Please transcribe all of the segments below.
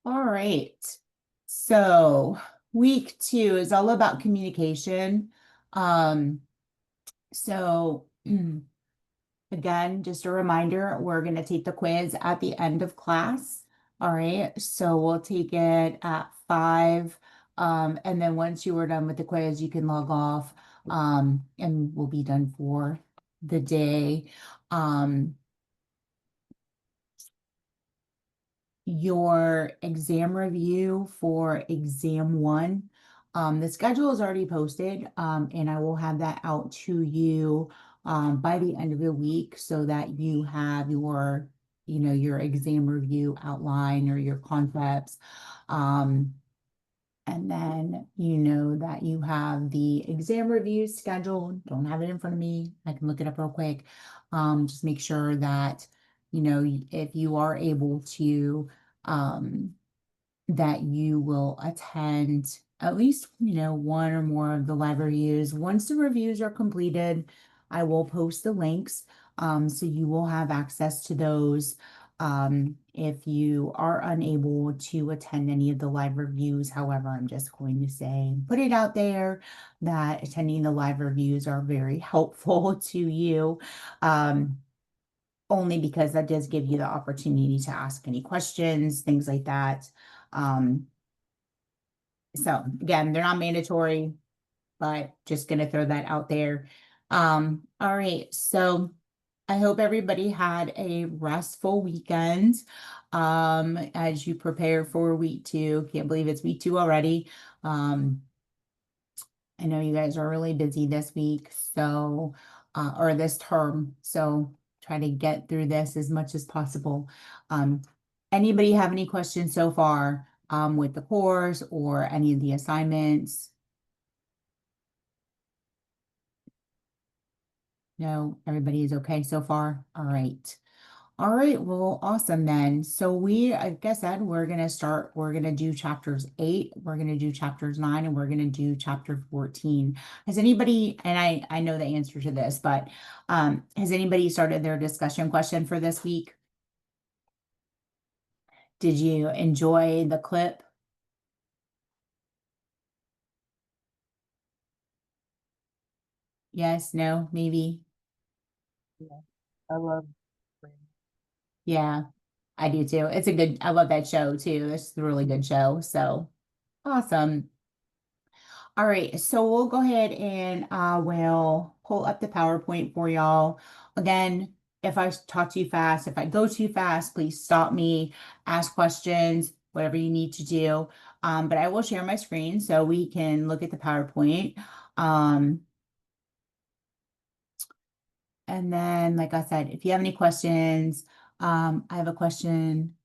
All right. So week 2 is all about communication. Um, so again, just a reminder, we're going to take the quiz at the end of class. All right. So we'll take it at 5. And then once you are done with the quiz, you can log off, and we'll be done for the day. Um, your exam review for exam 1. The schedule is already posted, and I will have that out to you by the end of the week so that you have your exam review outline or your concepts. Um, and then you know that you have the exam review scheduled. Don't have it in front of me. I can look it up real quick. Just make sure that, if you are able to, um, that you will attend at least, one or more of the live reviews. Once the reviews are completed, I will post the links. So you will have access to those. If you are unable to attend any of the live reviews, however, I'm just going to say, put it out there that attending the live reviews are very helpful to you. Only because that does give you the opportunity to ask any questions, things like that. Um, so again, they're not mandatory, but just gonna throw that out there. All right, so I hope everybody had a restful weekend as you prepare for week 2. Can't believe it's week 2 already. Um, I know you guys are really busy this week, so or this term, so try to get through this as much as possible. Um, Anybody have any questions so far with the course or any of the assignments? No, everybody is okay so far? All right. All right, well, awesome then. So like I said, we're gonna do chapters 8, we're gonna do chapters 9, and we're gonna do chapter 14. Has anybody, and I know the answer to this, but has anybody started their discussion question for this week? Did you enjoy the clip? Yes, no, maybe? Yeah, I love Friends. Yeah, I do too. I love that show too. It's a really good show. So awesome. All right, so we'll go ahead and we'll pull up the PowerPoint for y'all. Again, if I talk too fast, if I go too fast, please stop me, ask questions, whatever you need to do. But I will share my screen so we can look at the PowerPoint. Um, and then, like I said, if you have any questions, I have a question.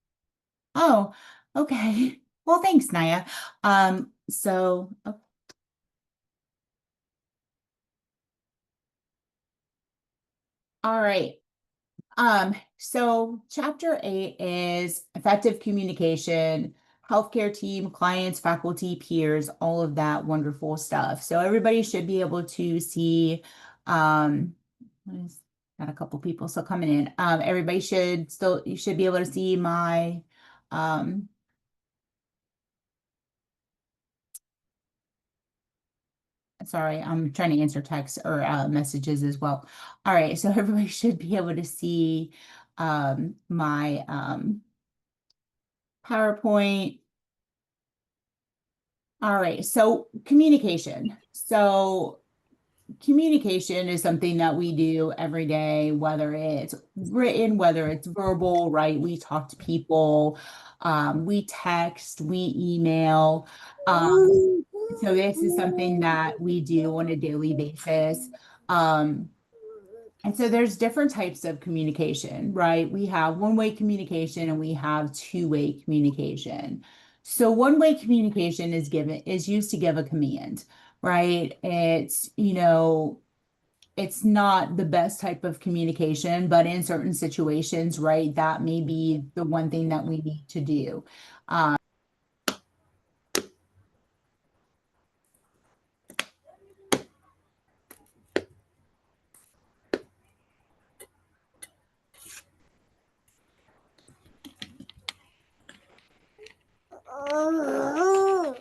Oh, okay. Well, thanks, Naya. All right. So chapter 8 is effective communication, healthcare team, clients, faculty, peers, all of that wonderful stuff. So everybody should be able to see, um, what is, got a couple people still coming in. You should be able to see my, um, sorry, I'm trying to answer texts or messages as well. All right, so everybody should be able to see, my, PowerPoint. All right, so communication. So communication is something that we do every day, whether it's written, whether it's verbal, right? We talk to people, we text, we email. So this is something that we do on a daily basis. Um, And so there's different types of communication, right? We have one-way communication and we have two-way communication. So one-way communication is used to give a command, right? It's not the best type of communication, but in certain situations, right, that may be the one thing that we need to do.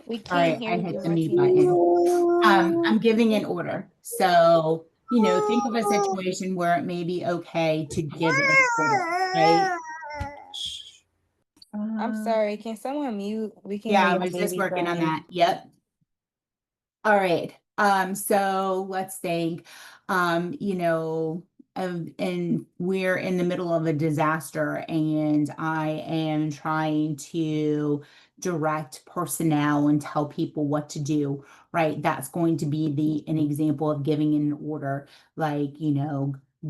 We All can't right, hear I you, hit the mute button. Martina. I'm giving an order. So, think of a situation where it may be okay to give an order, right? Shh. I'm sorry. Can someone mute? We can hear Yeah, I your was just baby working on crying. that. Yep. All right. So let's think, and we're in the middle of a disaster, and I am trying to direct personnel and tell people what to do, right? That's going to be an example of giving an order, like,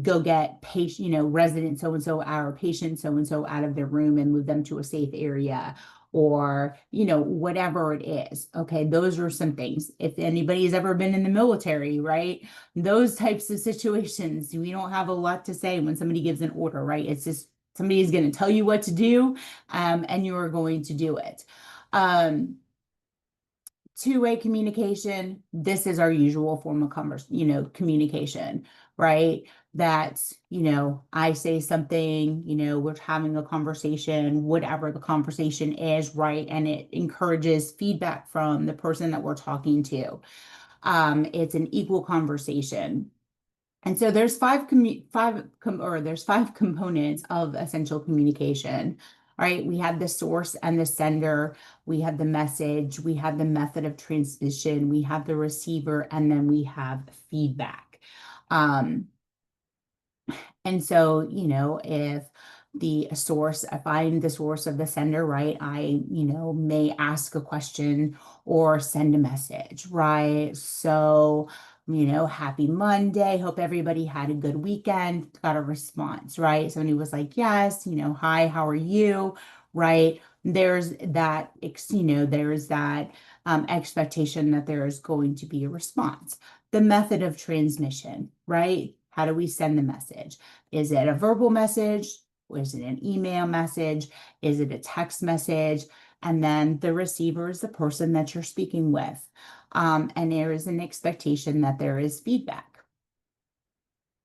go get patient, resident so and so, our patient so and so out of their room and move them to a safe area, or whatever it is. Okay, those are some things. If anybody's ever been in the military, right, those types of situations, we don't have a lot to say when somebody gives an order, right? It's just somebody is going to tell you what to do, and you're going to do it. Two-way communication, this is our usual form of communication, right? That's, I say something, we're having a conversation, whatever the conversation is, right? And it encourages feedback from the person that we're talking to. It's an equal conversation. And so there's there's five components of essential communication. All right, we have the source and the sender, we have the message, we have the method of transmission, we have the receiver, and then we have feedback. And so, if I'm the source of the sender, right, I, may ask a question or send a message, right? So, happy Monday. Hope everybody had a good weekend. Got a response, right? Somebody was like, yes, hi, how are you? Right? There's that expectation that there is going to be a response. The method of transmission, right? How do we send the message? Is it a verbal message? Or is it an email message? Is it a text message? And then the receiver is the person that you're speaking with. And there is an expectation that there is feedback.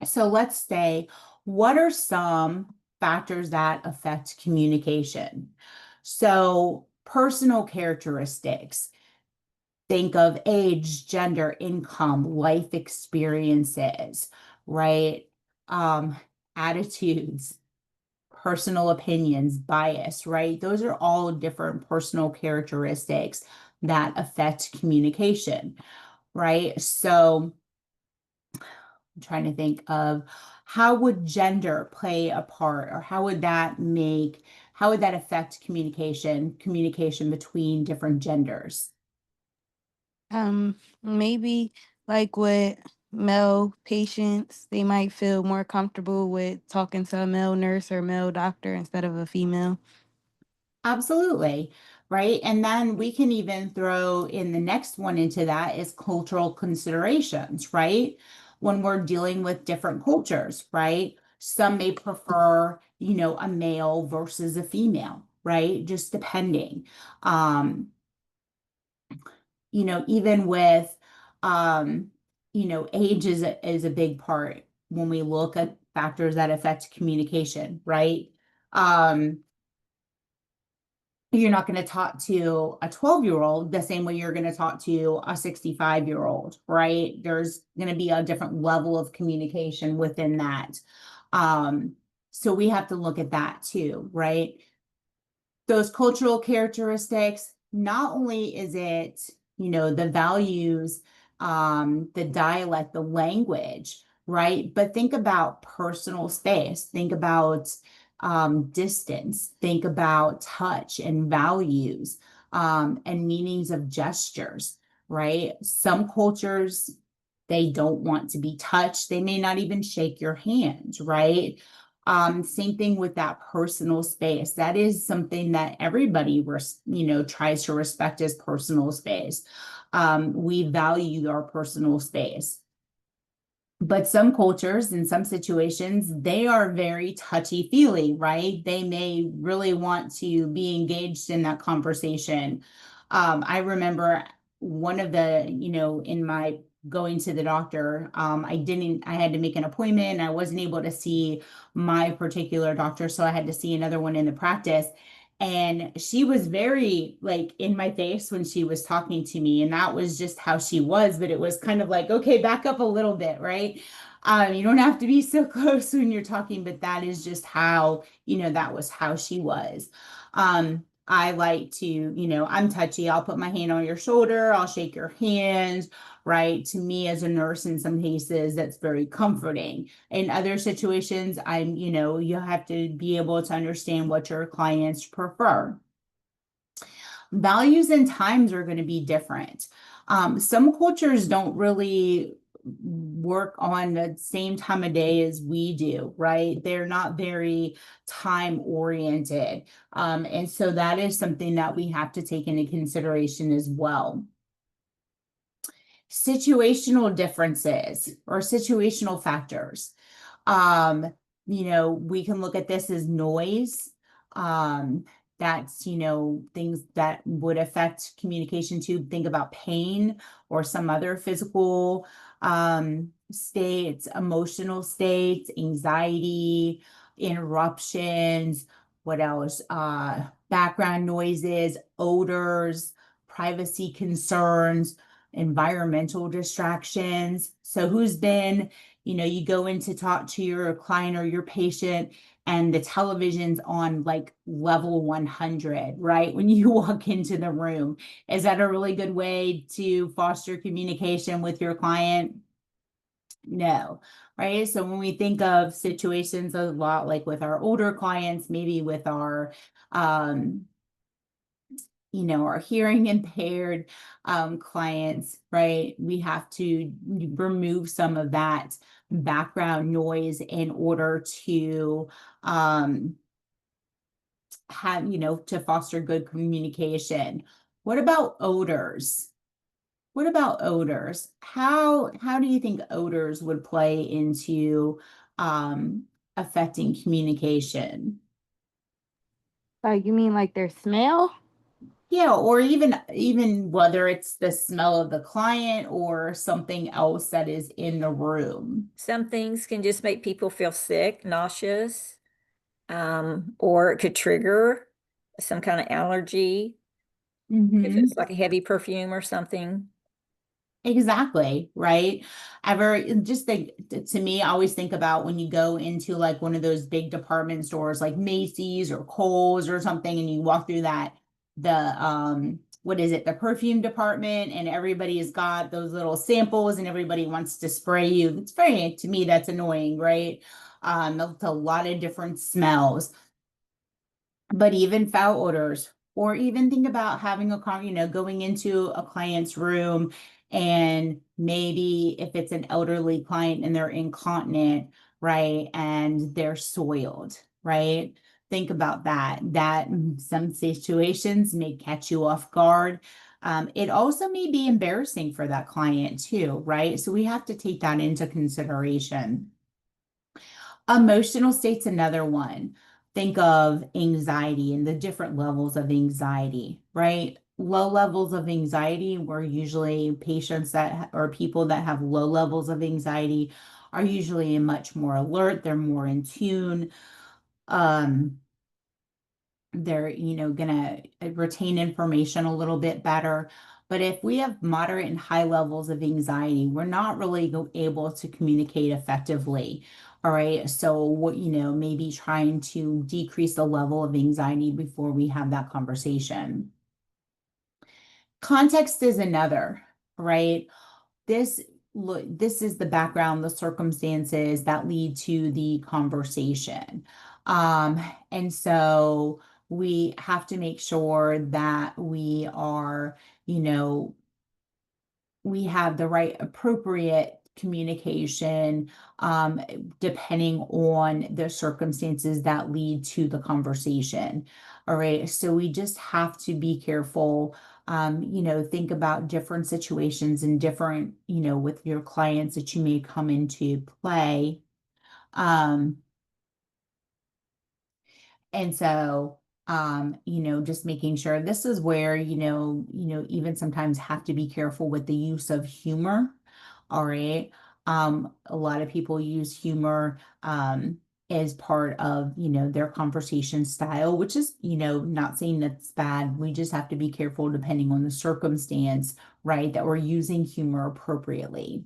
So let's say, what are some factors that affect communication? So personal characteristics. Think of age, gender, income, life experiences, right? Um, Attitudes, personal opinions, bias, right? Those are all different personal characteristics that affect communication, right? So I'm trying to think of, how would gender play a part, or how would that affect communication between different genders? Maybe like with male patients, they might feel more comfortable with talking to a male nurse or male doctor instead of a female. Absolutely. Right. And then we can even throw in the next one into that is cultural considerations, right? When we're dealing with different cultures, right? Some may prefer, a male versus a female, right? Just depending. Um, Even with, um, age is a big part when we look at factors that affect communication, right? Um, you're not going to talk to a 12-year-old the same way you're going to talk to a 65-year-old, right? There's going to be a different level of communication within that. Um, so we have to look at that too, right? Those cultural characteristics, not only is it, the values, the dialect, the language, right? But think about personal space, think about distance, think about touch and values, and meanings of gestures, right? Some cultures, they don't want to be touched. They may not even shake your hand, right? Same thing with that personal space. That is something that everybody, tries to respect as personal space. We value our personal space. But some cultures, in some situations, they are very touchy-feely, right? They may really want to be engaged in that conversation. I remember one of the, in my going to the doctor, I had to make an appointment. I wasn't able to see my particular doctor, so I had to see another one in the practice. And she was very like in my face when she was talking to me, and that was just how she was. But it was kind of like, okay, back up a little bit, right? You don't have to be so close when you're talking, but that is just how, that was how she was. I like to, I'm touchy. I'll put my hand on your shoulder, I'll shake your hand, right? To me, as a nurse, in some cases, that's very comforting. In other situations, you have to be able to understand what your clients prefer. Values and times are going to be different. Some cultures don't really work on the same time of day as we do, right? They're not very time oriented. And so that is something that we have to take into consideration as well. Situational differences or situational factors. We can look at this as noise. Um, that's, things that would affect communication too. Think about pain or some other physical states, emotional states, anxiety, interruptions, what else? Background noises, odors, privacy concerns, environmental distractions. So who's been, you go in to talk to your client or your patient and the television's on like level 100, right? When you walk into the room, is that a really good way to foster communication with your client? No, right? So when we think of situations a lot like with our older clients, maybe with um, our hearing impaired clients, right? We have to remove some of that background noise in order to have, to foster good communication. What about odors? What about odors? How do you think odors would play into affecting communication? Like, you mean like their smell? Yeah, or even whether it's the smell of the client or something else that is in the room. Some things can just make people feel sick, nauseous, or it could trigger some kind of allergy if Mm-hmm. it's like a heavy perfume or something. Exactly, right? Ever just think to me, I always think about when you go into like one of those big department stores like Macy's or Kohl's or something, and you walk through the what is it, the perfume department, and everybody's got those little samples and everybody wants to spray you. It's very, to me, that's annoying, right? It's a lot of different smells. But even foul odors, or even think about having going into a client's room, and maybe if it's an elderly client and they're incontinent, right, and they're soiled, right? Think about that. That some situations may catch you off guard. It also may be embarrassing for that client too, right? So we have to take that into consideration. Emotional state's another one. Think of anxiety and the different levels of anxiety, right? Low levels of anxiety were usually patients or people that have low levels of anxiety are usually much more alert, they're more in tune. Um, they're gonna retain information a little bit better. But if we have moderate and high levels of anxiety, we're not really able to communicate effectively. All right, so what, maybe trying to decrease the level of anxiety before we have that conversation. Context is another, right? This is the background, the circumstances that lead to the conversation. And so we have to make sure that you know, we have the right appropriate communication, depending on the circumstances that lead to the conversation. All right. So we just have to be careful. Think about different situations and different, with your clients that you may come into play. Um, and so, just making sure this is where, even sometimes have to be careful with the use of humor. All right. A lot of people use humor is part of, their conversation style, which is, not saying that's bad. We just have to be careful depending on the circumstance, right? That we're using humor appropriately.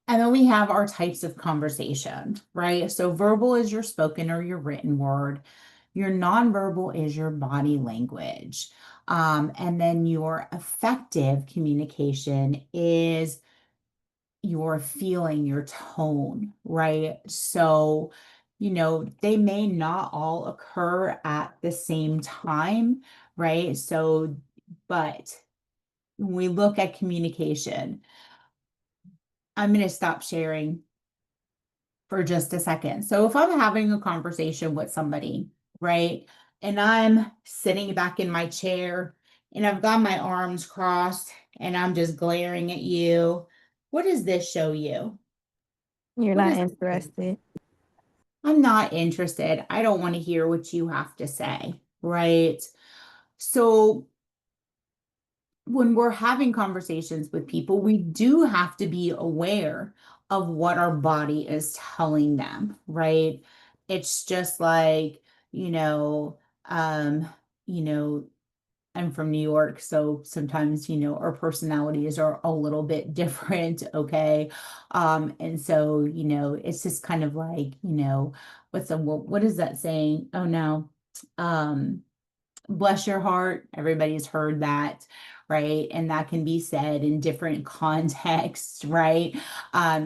And then we have our types of conversation, right? So verbal is your spoken or your written word. Your nonverbal is your body language. And then your effective communication is your feeling, your tone, right? So, they may not all occur at the same time, right? So, but when we look at communication, I'm going to stop sharing for just a second. So if I'm having a conversation with somebody, right, and I'm sitting back in my chair and I've got my arms crossed and I'm just glaring at you, what does this show you? You're What not is this? interested. I'm not interested. I don't want to hear what you have to say, right? So when we're having conversations with people, we do have to be aware of what our body is telling them, right? It's just like, you know, um, you know, I'm from New York, so sometimes, our personalities are a little bit different, okay? And so, it's just kind of like, what is that saying? Oh no. Um, Bless your heart. Everybody's heard that, right? And that can be said in different contexts, right?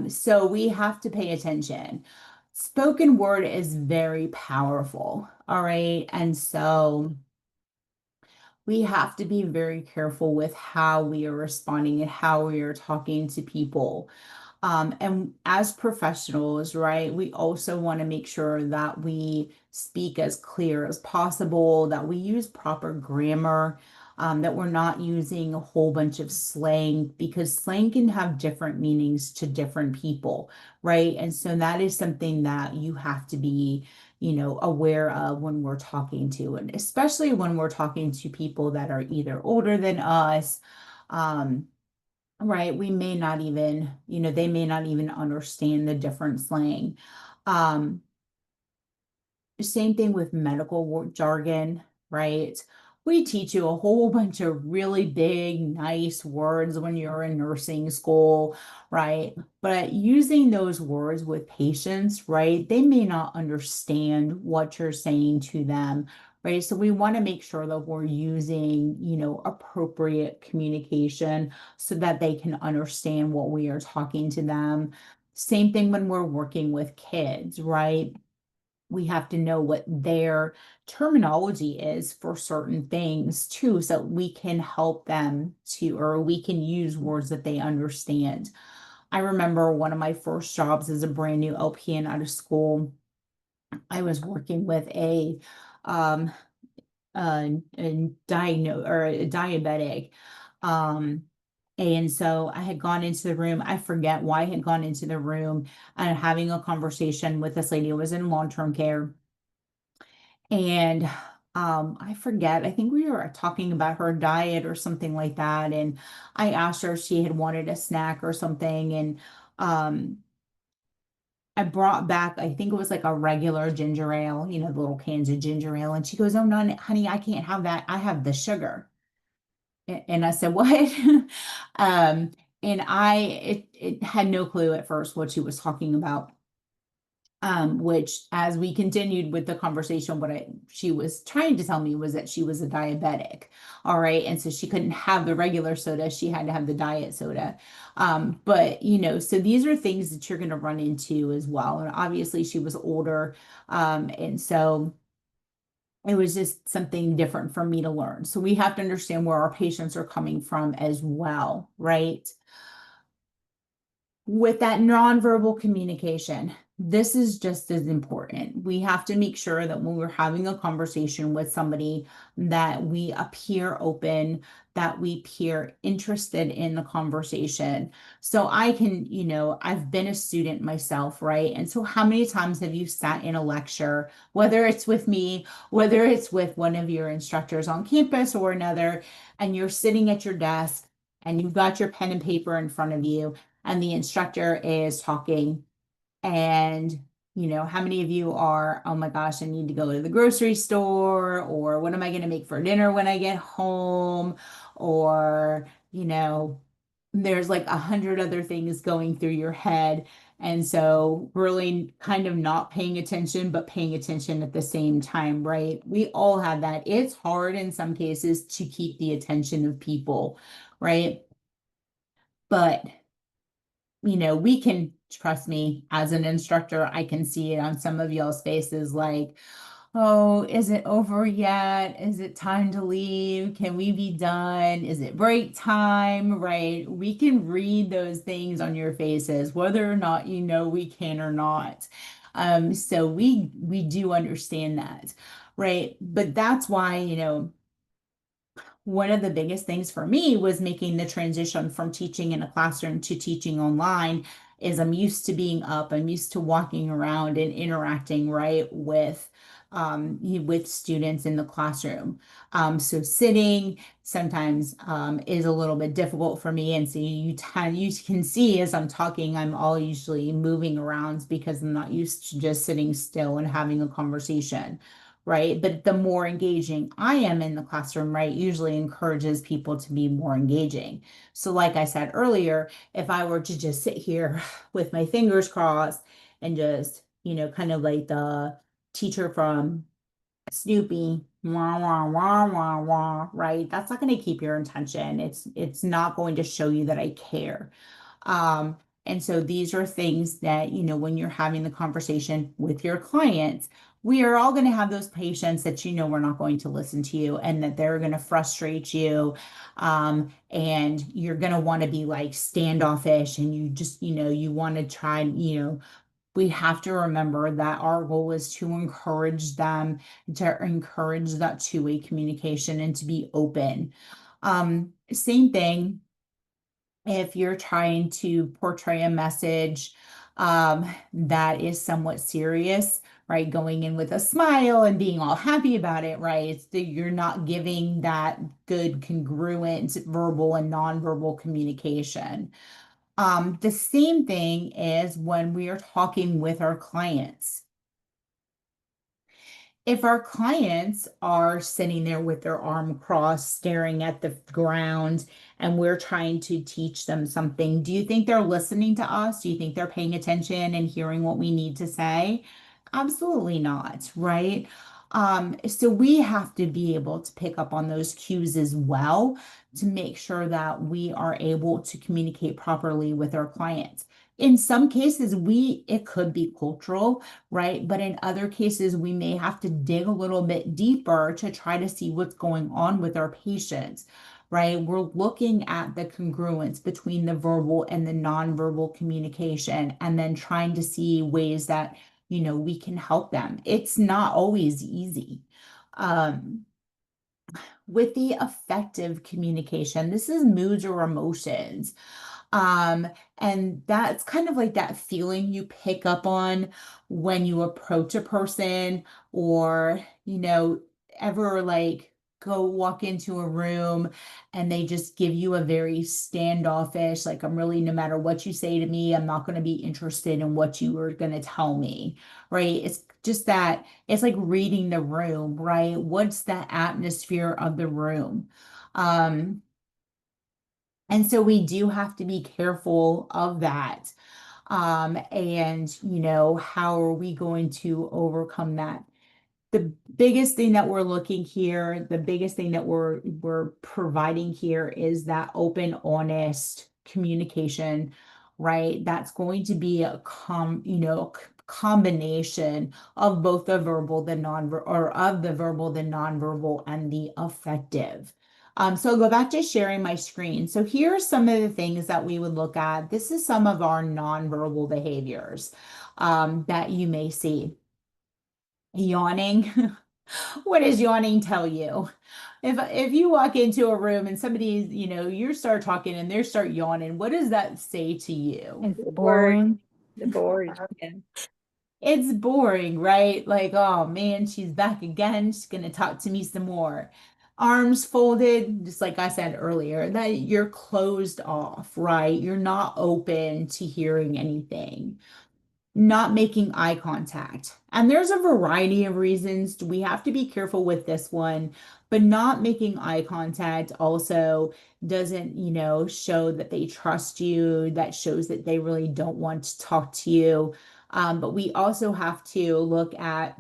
So we have to pay attention. Spoken word is very powerful, all right? And so we have to be very careful with how we are responding and how we are talking to people. And as professionals, right, we also want to make sure that we speak as clear as possible, that we use proper grammar, that we're not using a whole bunch of slang because slang can have different meanings to different people, right? And so that is something that you have to be, aware of when we're talking to, and especially when we're talking to people that are either older than us. Right. We may not even, they may not even understand the different slang. Um, Same thing with medical jargon, right? We teach you a whole bunch of really big, nice words when you're in nursing school, right? But using those words with patients, right? They may not understand what you're saying to them, right? So we want to make sure that we're using, appropriate communication so that they can understand what we are talking to them. Same thing when we're working with kids, right? We have to know what their terminology is for certain things too, so we can help them to, or we can use words that they understand. I remember one of my first jobs as a brand new LPN out of school. I was working with um, a diabetic. Um, and so I had gone into the room. I forget why I had gone into the room and having a conversation with this lady who was in long-term care. And I forget, I think we were talking about her diet or something like that. And I asked her if she had wanted a snack or something. And um, I brought back, I think it was like a regular ginger ale, the little cans of ginger ale. And she goes, "Oh, no, honey, I can't have that. I have the sugar." And I said, "What?" um, and it had no clue at first what she was talking about. Which as we continued with the conversation, she was trying to tell me was that she was a diabetic. All right. And so she couldn't have the regular soda. She had to have the diet soda. But so these are things that you're going to run into as well. And obviously she was older. And so it was just something different for me to learn. So we have to understand where our patients are coming from as well, right? With that nonverbal communication, this is just as important. We have to make sure that when we're having a conversation with somebody that we appear open, that we appear interested in the conversation. So I can, I've been a student myself, right? And so how many times have you sat in a lecture, whether it's with me, whether it's with one of your instructors on campus or another, and you're sitting at your desk and you've got your pen and paper in front of you and the instructor is talking And, how many of you are, oh my gosh, I need to go to the grocery store, or what am I going to make for dinner when I get home? Or, there's like 100 other things going through your head. And so really kind of not paying attention, but paying attention at the same time, right? We all have that. It's hard in some cases to keep the attention of people, right? But we can, trust me, as an instructor, I can see it on some of y'all's faces like, oh, is it over yet? Is it time to leave? Can we be done? Is it break time? Right? We can read those things on your faces, whether or not we can or not. So we do understand that, right? But that's why, one of the biggest things for me was making the transition from teaching in a classroom to teaching online is I'm used to being up, I'm used to walking around and interacting, right, with students in the classroom. So sitting sometimes is a little bit difficult for me. And so you can see as I'm talking, I'm all usually moving around because I'm not used to just sitting still and having a conversation, right? But the more engaging I am in the classroom, right, usually encourages people to be more engaging. So, like I said earlier, if I were to just sit here with my fingers crossed and just, kind of like the teacher from Snoopy, wah, wah, wah, wah, wah, right? That's not going to keep your attention. It's not going to show you that I care. Um, and so these are things that, when you're having the conversation with your clients, we are all going to have those patients that we're not going to listen to you and that they're going to frustrate you. And you're going to want to be like standoffish and you just, you want to try, we have to remember that our goal is to encourage them, to encourage that two-way communication and to be open. Same thing if you're trying to portray a message that is somewhat serious, right? Going in with a smile and being all happy about it, right? You're not giving that good congruent verbal and nonverbal communication. The same thing is when we are talking with our clients. If our clients are sitting there with their arm crossed, staring at the ground, and we're trying to teach them something, do you think they're listening to us? Do you think they're paying attention and hearing what we need to say? Absolutely not, right? So we have to be able to pick up on those cues as well to make sure that we are able to communicate properly with our clients. In some cases, it could be cultural, right? But in other cases, we may have to dig a little bit deeper to try to see what's going on with our patients, right? We're looking at the congruence between the verbal and the nonverbal communication and then trying to see ways that, we can help them. It's not always easy. Um, with the effective communication, this is moods or emotions. Um, and that's kind of like that feeling you pick up on when you approach a person or, ever like go walk into a room and they just give you a very standoffish, like, I'm really, no matter what you say to me, I'm not going to be interested in what you are going to tell me, right? It's just that it's like reading the room, right? What's the atmosphere of the room? Um, and so we do have to be careful of that. And, how are we going to overcome that? The biggest thing that we're looking here, the biggest thing that we're providing here is that open, honest communication, right? That's going to be a combination of both the verbal, the nonverbal, or of the verbal, the nonverbal, and the affective. So I'll go back to sharing my screen. So here are some of the things that we would look at. This is some of our nonverbal behaviors that you may see. Yawning. What does yawning tell you? If you walk into a room and somebody, you start talking and they start yawning, what does that say to you? It's The board, boring. the board, yeah. It's boring, right? Like, oh man, she's back again. She's gonna talk to me some more. Arms folded, just like I said earlier, that you're closed off, right? You're not open to hearing anything. not making eye contact. And there's a variety of reasons. We have to be careful with this one, but not making eye contact also doesn't, show that they trust you. That shows that they really don't want to talk to you. But we also have to look at,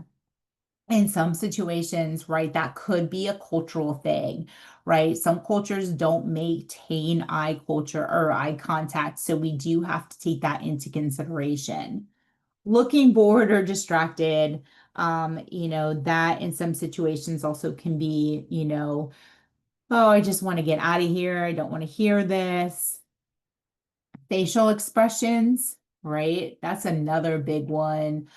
in some situations, right, that could be a cultural thing, right? Some cultures don't maintain eye culture or eye contact, so we do have to take that into consideration. Looking bored or distracted, that in some situations also can be, oh, I just want to get out of here. I don't want to hear this. Facial expressions, right? That's another big one.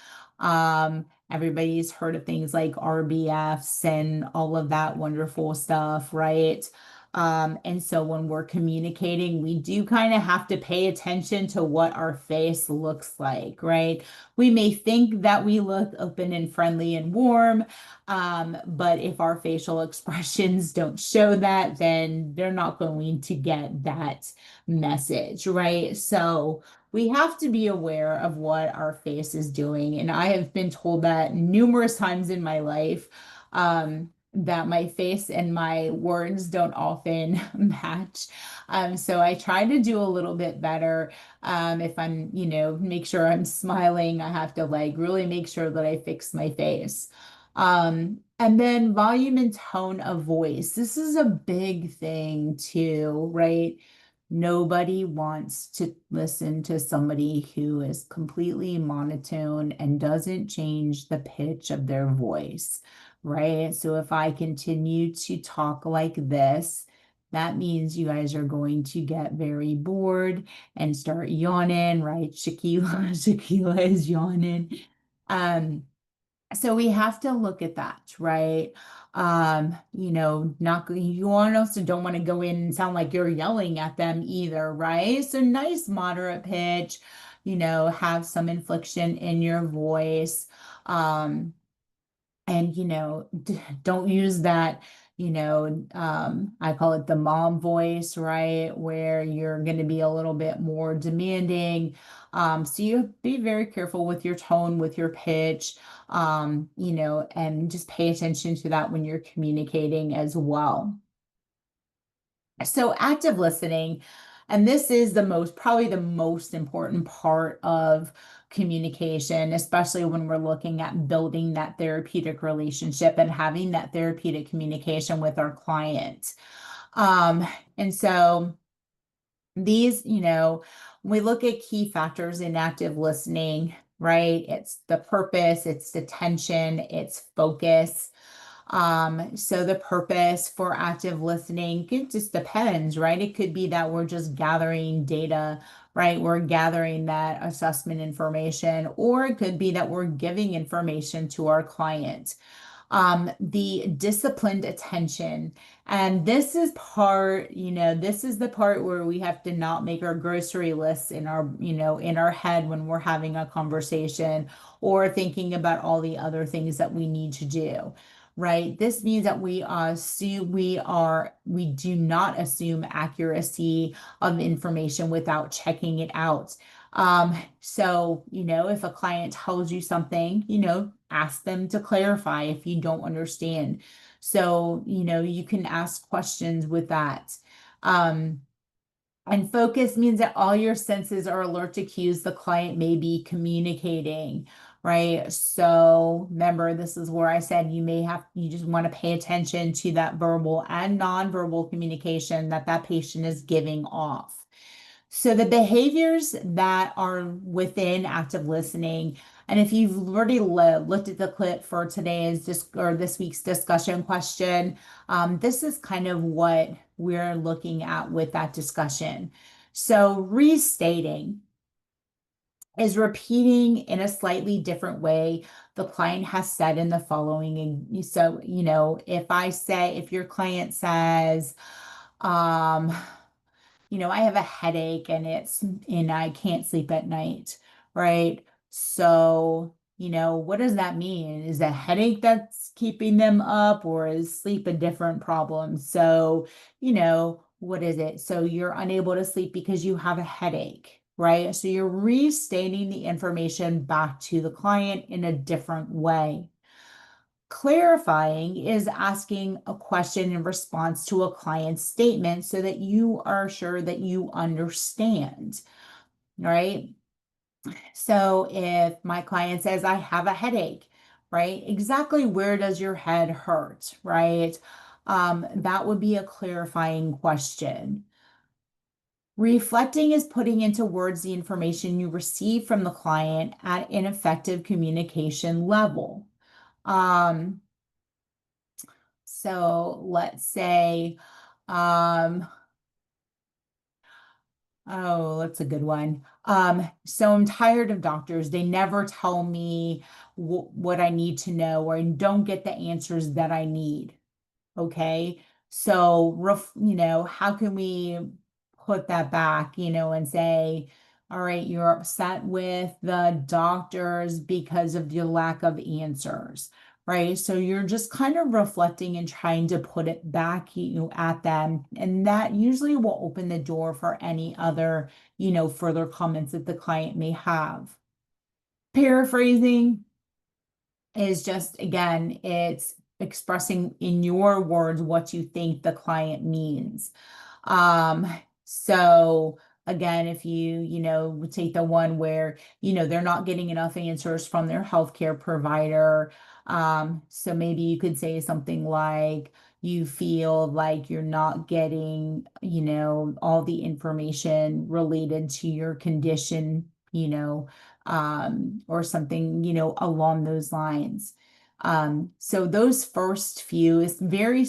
Everybody's heard of things like RBFs and all of that wonderful stuff, right? And so when we're communicating, we do kind of have to pay attention to what our face looks like, right? We may think that we look open and friendly and warm, but if our facial expressions don't show that, then they're not going to get that message, right? So we have to be aware of what our face is doing. And I have been told that numerous times in my life, that my face and my words don't often match. So I try to do a little bit better. If I'm, make sure I'm smiling, I have to like really make sure that I fix my face. And then volume and tone of voice. This is a big thing too, right? Nobody wants to listen to somebody who is completely monotone and doesn't change the pitch of their voice, right? So if I continue to talk like this, that means you guys are going to get very bored and start yawning, right? Shaquila, Shaquila is yawning. So we have to look at that, right? Not you also don't want to go in and sound like you're yelling at them either, right? So nice moderate pitch, have some inflection in your voice. And don't use that, I call it the mom voice, right? Where you're going to be a little bit more demanding. So you be very careful with your tone, with your pitch, and just pay attention to that when you're communicating as well. So active listening, and this is probably the most important part of communication, especially when we're looking at building that therapeutic relationship and having that therapeutic communication with our client. And so these, we look at key factors in active listening, right? It's the purpose, it's the tension, it's focus. So the purpose for active listening, it just depends, right? It could be that we're just gathering data, right? We're gathering that assessment information, or it could be that we're giving information to our client. The disciplined attention. And this is this is the part where we have to not make our grocery lists in our head when we're having a conversation or thinking about all the other things that we need to do. Right. This means that we do not assume accuracy of information without checking it out. So, if a client tells you something, ask them to clarify if you don't understand. So, you can ask questions with that. And focus means that all your senses are alert to cues the client may be communicating, right? So remember, this is where I said you just want to pay attention to that verbal and nonverbal communication that patient is giving off. So the behaviors that are within active listening, and if you've already looked at the clip for this week's discussion question, this is kind of what we're looking at with that discussion. So restating is repeating in a slightly different way the client has said in the following. So, if your client says, I have a headache and I can't sleep at night, right? So, what does that mean? Is a headache that's keeping them up, or is sleep a different problem? So, what is it? So you're unable to sleep because you have a headache, right? So you're restating the information back to the client in a different way. Clarifying is asking a question in response to a client's statement so that you are sure that you understand, right? So if my client says, I have a headache, right? Exactly where does your head hurt, right? That would be a clarifying question. Reflecting is putting into words the information you receive from the client at an effective communication level. So let's say, um, oh, that's a good one. So I'm tired of doctors. They never tell me what I need to know, or I don't get the answers that I need. Okay. So, how can we put that back, and say, all right, you're upset with the doctors because of your lack of answers, right? So you're just kind of reflecting and trying to put it back, at them. And that usually will open the door for any other, further comments that the client may have. Paraphrasing is just, again, it's expressing in your words what you think the client means. So again, if would take the one where, they're not getting enough answers from their healthcare provider. So maybe you could say something like, you feel like you're not getting, all the information related to your condition, or something, along those lines. So those first few are very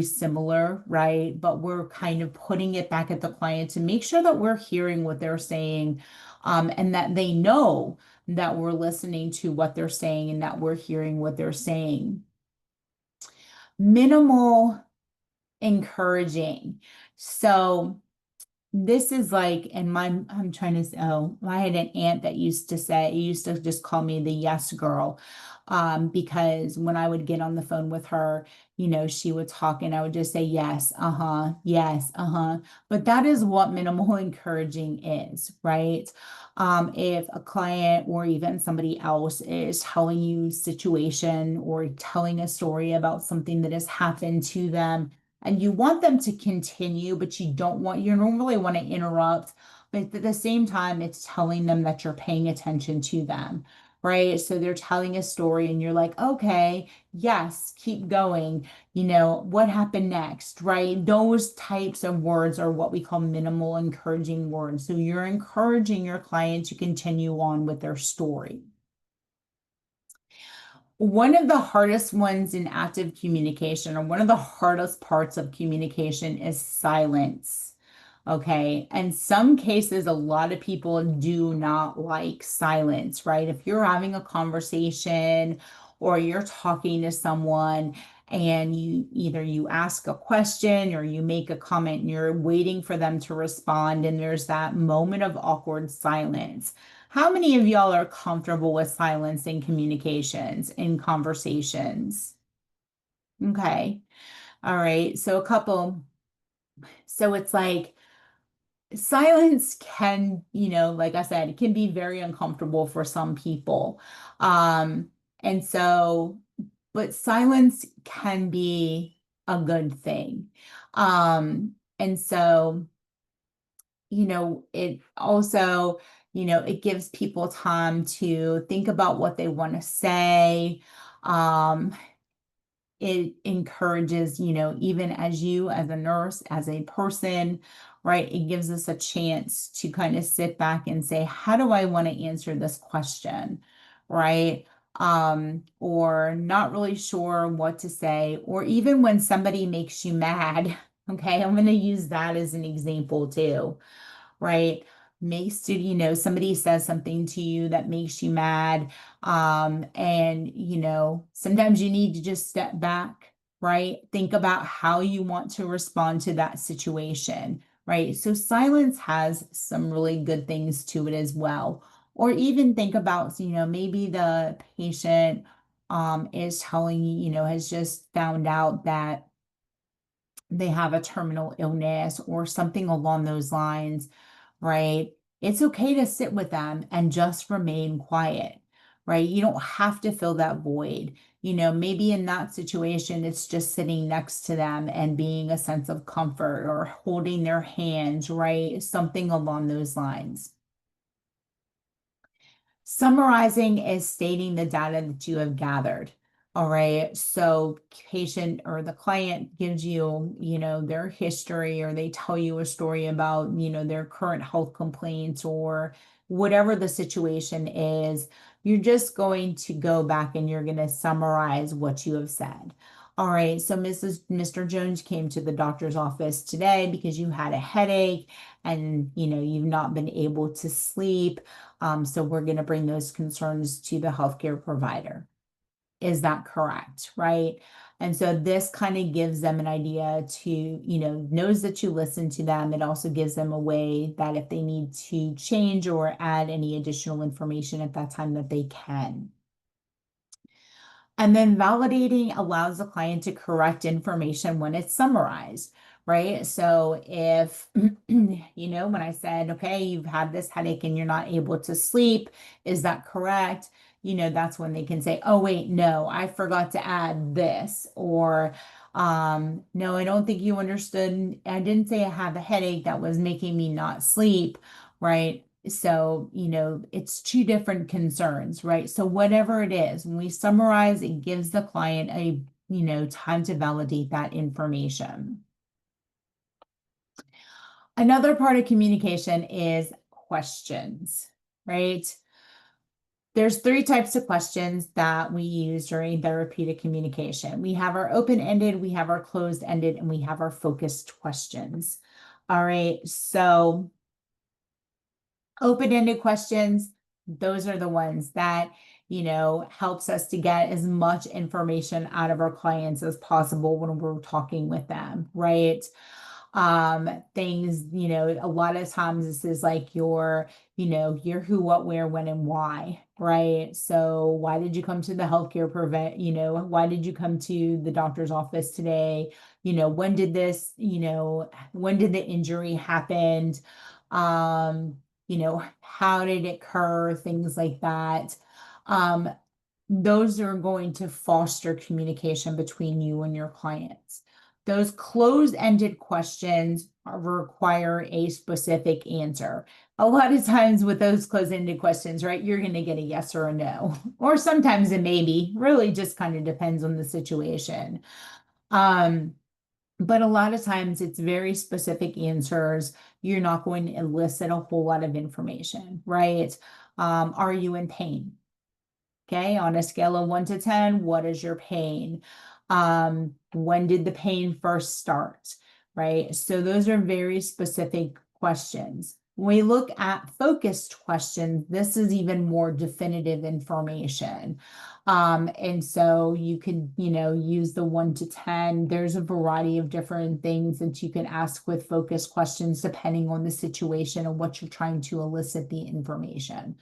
similar, right? But we're kind of putting it back at the client to make sure that we're hearing what they're saying, and that they know that we're listening to what they're saying and that we're hearing what they're saying. Minimal encouraging. So this is like, and I'm trying to say, oh, I had an aunt that used to just call me the yes girl. Because when I would get on the phone with her, she would talk and I would just say, yes, uh-huh, yes, uh-huh. But that is what minimal encouraging is, right? If a client or even somebody else is telling you situation or telling a story about something that has happened to them, and you want them to continue, but you don't really want to interrupt. But at the same time, it's telling them that you're paying attention to them, right? So they're telling a story and you're like, okay, yes, keep going. What happened next, right? Those types of words are what we call minimal encouraging words. So you're encouraging your client to continue on with their story. One of the hardest ones in active communication, or one of the hardest parts of communication, is silence. Okay. In some cases, a lot of people do not like silence, right? If you're having a conversation or you're talking to someone and you ask a question or you make a comment and you're waiting for them to respond, and there's that moment of awkward silence. How many of y'all are comfortable with silence in communications, in conversations? Okay. All right. So it's like silence can, like I said, it can be very uncomfortable for some people. And so, but silence can be a good thing. And so, it also, it gives people time to think about what they want to say. Um, it encourages, even as you, as a nurse, as a person, right? It gives us a chance to kind of sit back and say, how do I want to answer this question? Right? Or not really sure what to say, or even when somebody makes you mad. Okay, I'm going to use that as an example too, right? Somebody says something to you that makes you mad. And sometimes you need to just step back, right? Think about how you want to respond to that situation, right? So silence has some really good things to it as well. Or even think about, maybe the patient is telling you, has just found out that they have a terminal illness or something along those lines, right? It's okay to sit with them and just remain quiet, right? You don't have to fill that void. Maybe in that situation, it's just sitting next to them and being a sense of comfort or holding their hands, right? Something along those lines. Summarizing is stating the data that you have gathered. All right. So patient or the client gives you, their history, or they tell you a story about, their current health complaints or whatever the situation is. You're just going to go back and you're going to summarize what you have said. All right. So Mr. Jones came to the doctor's office today because you had a headache and, you've not been able to sleep. So we're going to bring those concerns to the healthcare provider. Is that correct? Right. And so this kind of gives them an idea to, knows that you listen to them. It also gives them a way that if they need to change or add any additional information at that time that they can. And then validating allows the client to correct information when it's summarized, right? So if, when I said, okay, you've had this headache and you're not able to sleep, is that correct? That's when they can say, oh, wait, no, I forgot to add this. Or, no, I don't think you understood. I didn't say I have a headache that was making me not sleep, right? So, it's two different concerns, right? So whatever it is, when we summarize, it gives the client a, time to validate that information. Another part of communication is questions, right? There's 3 types of questions that we use during therapeutic communication. We have our open-ended, we have our closed-ended, and we have our focused questions. All right, so open-ended questions, those are the ones that, helps us to get as much information out of our clients as possible when we're talking with them, right? Things, a lot of times this is like your who, what, where, when, and why, right? So why did you come to the healthcare why did you come to the doctor's office today? When did this, when did the injury happen? How did it occur? Things like that. Those are going to foster communication between you and your clients. Those closed-ended questions require a specific answer. A lot of times with those closed-ended questions, right, you're going to get a yes or a no, or sometimes a maybe. Really just kind of depends on the situation. But a lot of times it's very specific answers. You're not going to elicit a whole lot of information, right? Are you in pain? Okay, on a scale of 1 to 10, what is your pain? When did the pain first start? Right? So those are very specific questions. When we look at focused questions, this is even more definitive information. And so you could, use the 1 to 10. There's a variety of different things that you can ask with focused questions depending on the situation and what you're trying to elicit the information.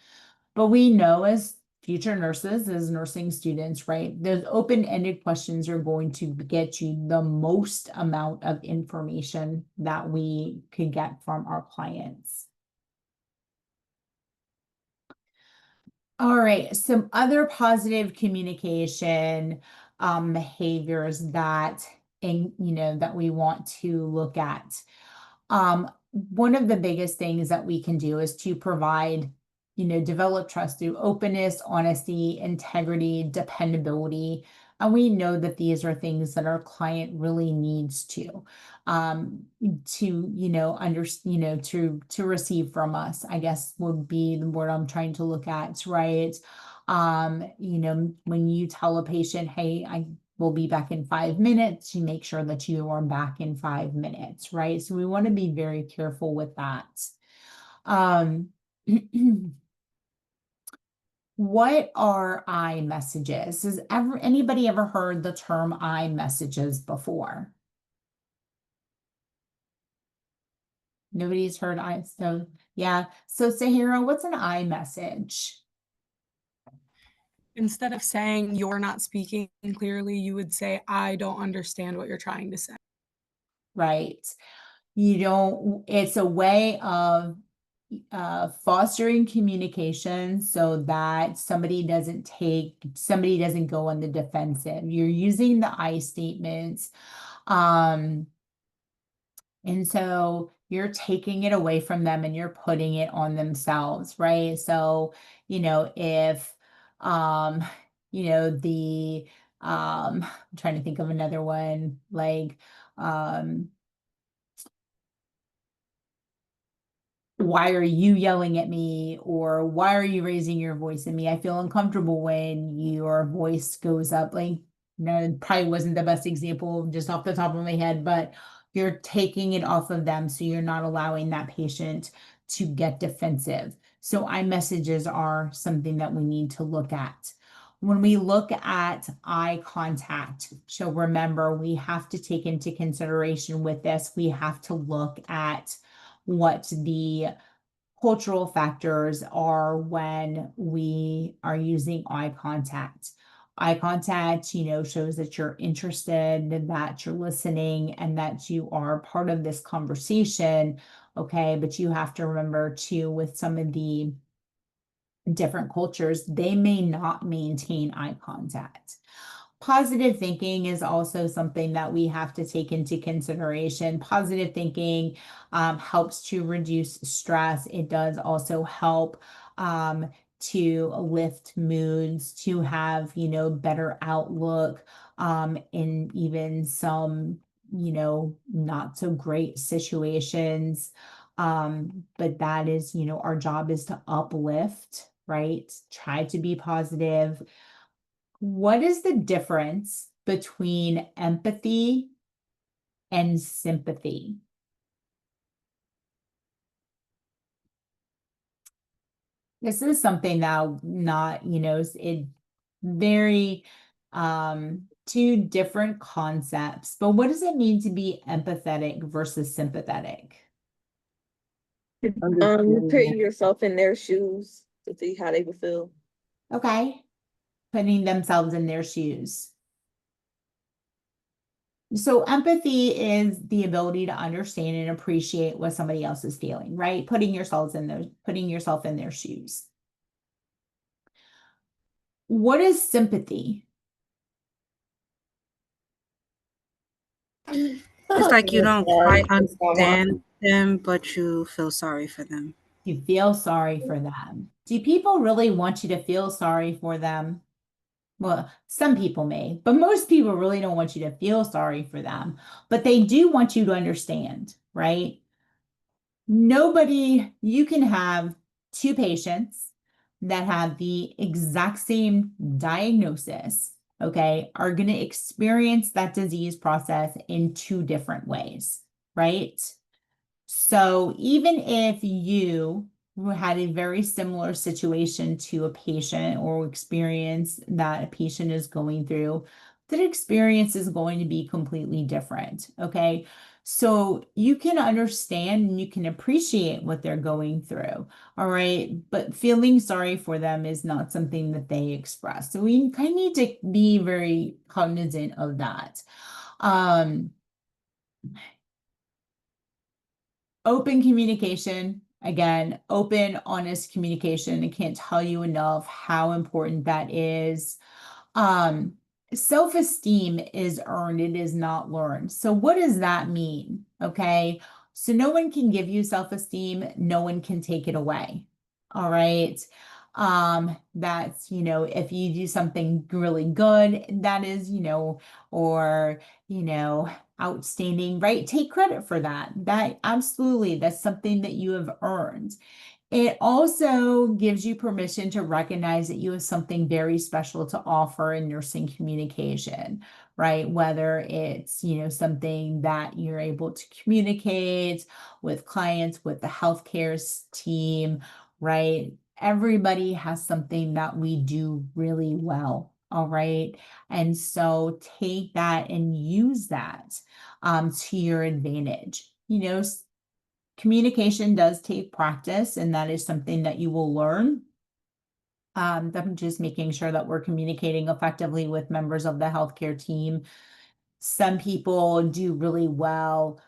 But we know as future nurses, as nursing students, right, those open-ended questions are going to get you the most amount of information that we could get from our clients. All right, some other positive communication behaviors that that we want to look at. One of the biggest things that we can do is to provide, develop trust through openness, honesty, integrity, dependability. And we know that these are things that our client really needs to to receive from us, I guess would be the word I'm trying to look at, right? When you tell a patient, hey, I will be back in 5 minutes, you make sure that you are back in 5 minutes, right? So we want to be very careful with that. What are I messages? Has anybody ever heard the term I messages before? Nobody's heard I, so yeah. So Sahira, what's an I message? Instead of saying you're not speaking clearly, you would say, I don't understand what you're trying to say. Right. It's a way of fostering communication so that somebody doesn't go on the defensive. You're using the I statements. And so you're taking it away from them and you're putting it on themselves, right? So, if, um, I'm trying to think of another one, like, um, why are you yelling at me, or why are you raising your voice at me? I feel uncomfortable when your voice goes up. Like, it probably wasn't the best example just off the top of my head, but you're taking it off of them. So you're not allowing that patient to get defensive. So I messages are something that we need to look at. When we look at eye contact, so remember, we have to take into consideration with this, we have to look at what the cultural factors are when we are using eye contact. Eye contact, shows that you're interested, that you're listening, and that you are part of this conversation. Okay. But you have to remember too, with some of the different cultures, they may not maintain eye contact. Positive thinking is also something that we have to take into consideration. Positive thinking helps to reduce stress. It does also help to lift moods, to have, better outlook in even some, not so great situations. But that is, our job is to uplift, right? Try to be positive. What is the difference between empathy and sympathy? This is something that not, it very two different concepts, but what does it mean to be empathetic versus sympathetic? Understanding Putting yourself in their shoes to see how they would feel. Okay. Putting themselves in their shoes. So empathy is the ability to understand and appreciate what somebody else is feeling, right? Putting yourself in their shoes. What is sympathy? It's like you don't Sorry quite for someone. understand them, but you feel sorry for them. You feel sorry for them. Do people really want you to feel sorry for them? Well, some people may, but most people really don't want you to feel sorry for them. But they do want you to understand, right? You can have two patients that have the exact same diagnosis, okay, are going to experience that disease process in two different ways, right? So even if you had a very similar situation to a patient or experience that a patient is going through, that experience is going to be completely different. Okay. So you can understand and you can appreciate what they're going through. All right. But feeling sorry for them is not something that they express. So we kind of need to be very cognizant of that. Open communication, again, open, honest communication. I can't tell you enough how important that is. Um, Self-esteem is earned, it is not learned. So what does that mean? Okay. So no one can give you self-esteem, no one can take it away. All right. That's, if you do something really good, that is, or, outstanding, right? Take credit for that. That's something that you have earned. It also gives you permission to recognize that you have something very special to offer in nursing communication, right? Whether it's, something that you're able to communicate with clients, with the healthcare team, right? Everybody has something that we do really well. All right. And so take that and use that to your advantage. Communication does take practice, and that is something that you will learn. I'm just making sure that we're communicating effectively with members of the healthcare team. Some people do really well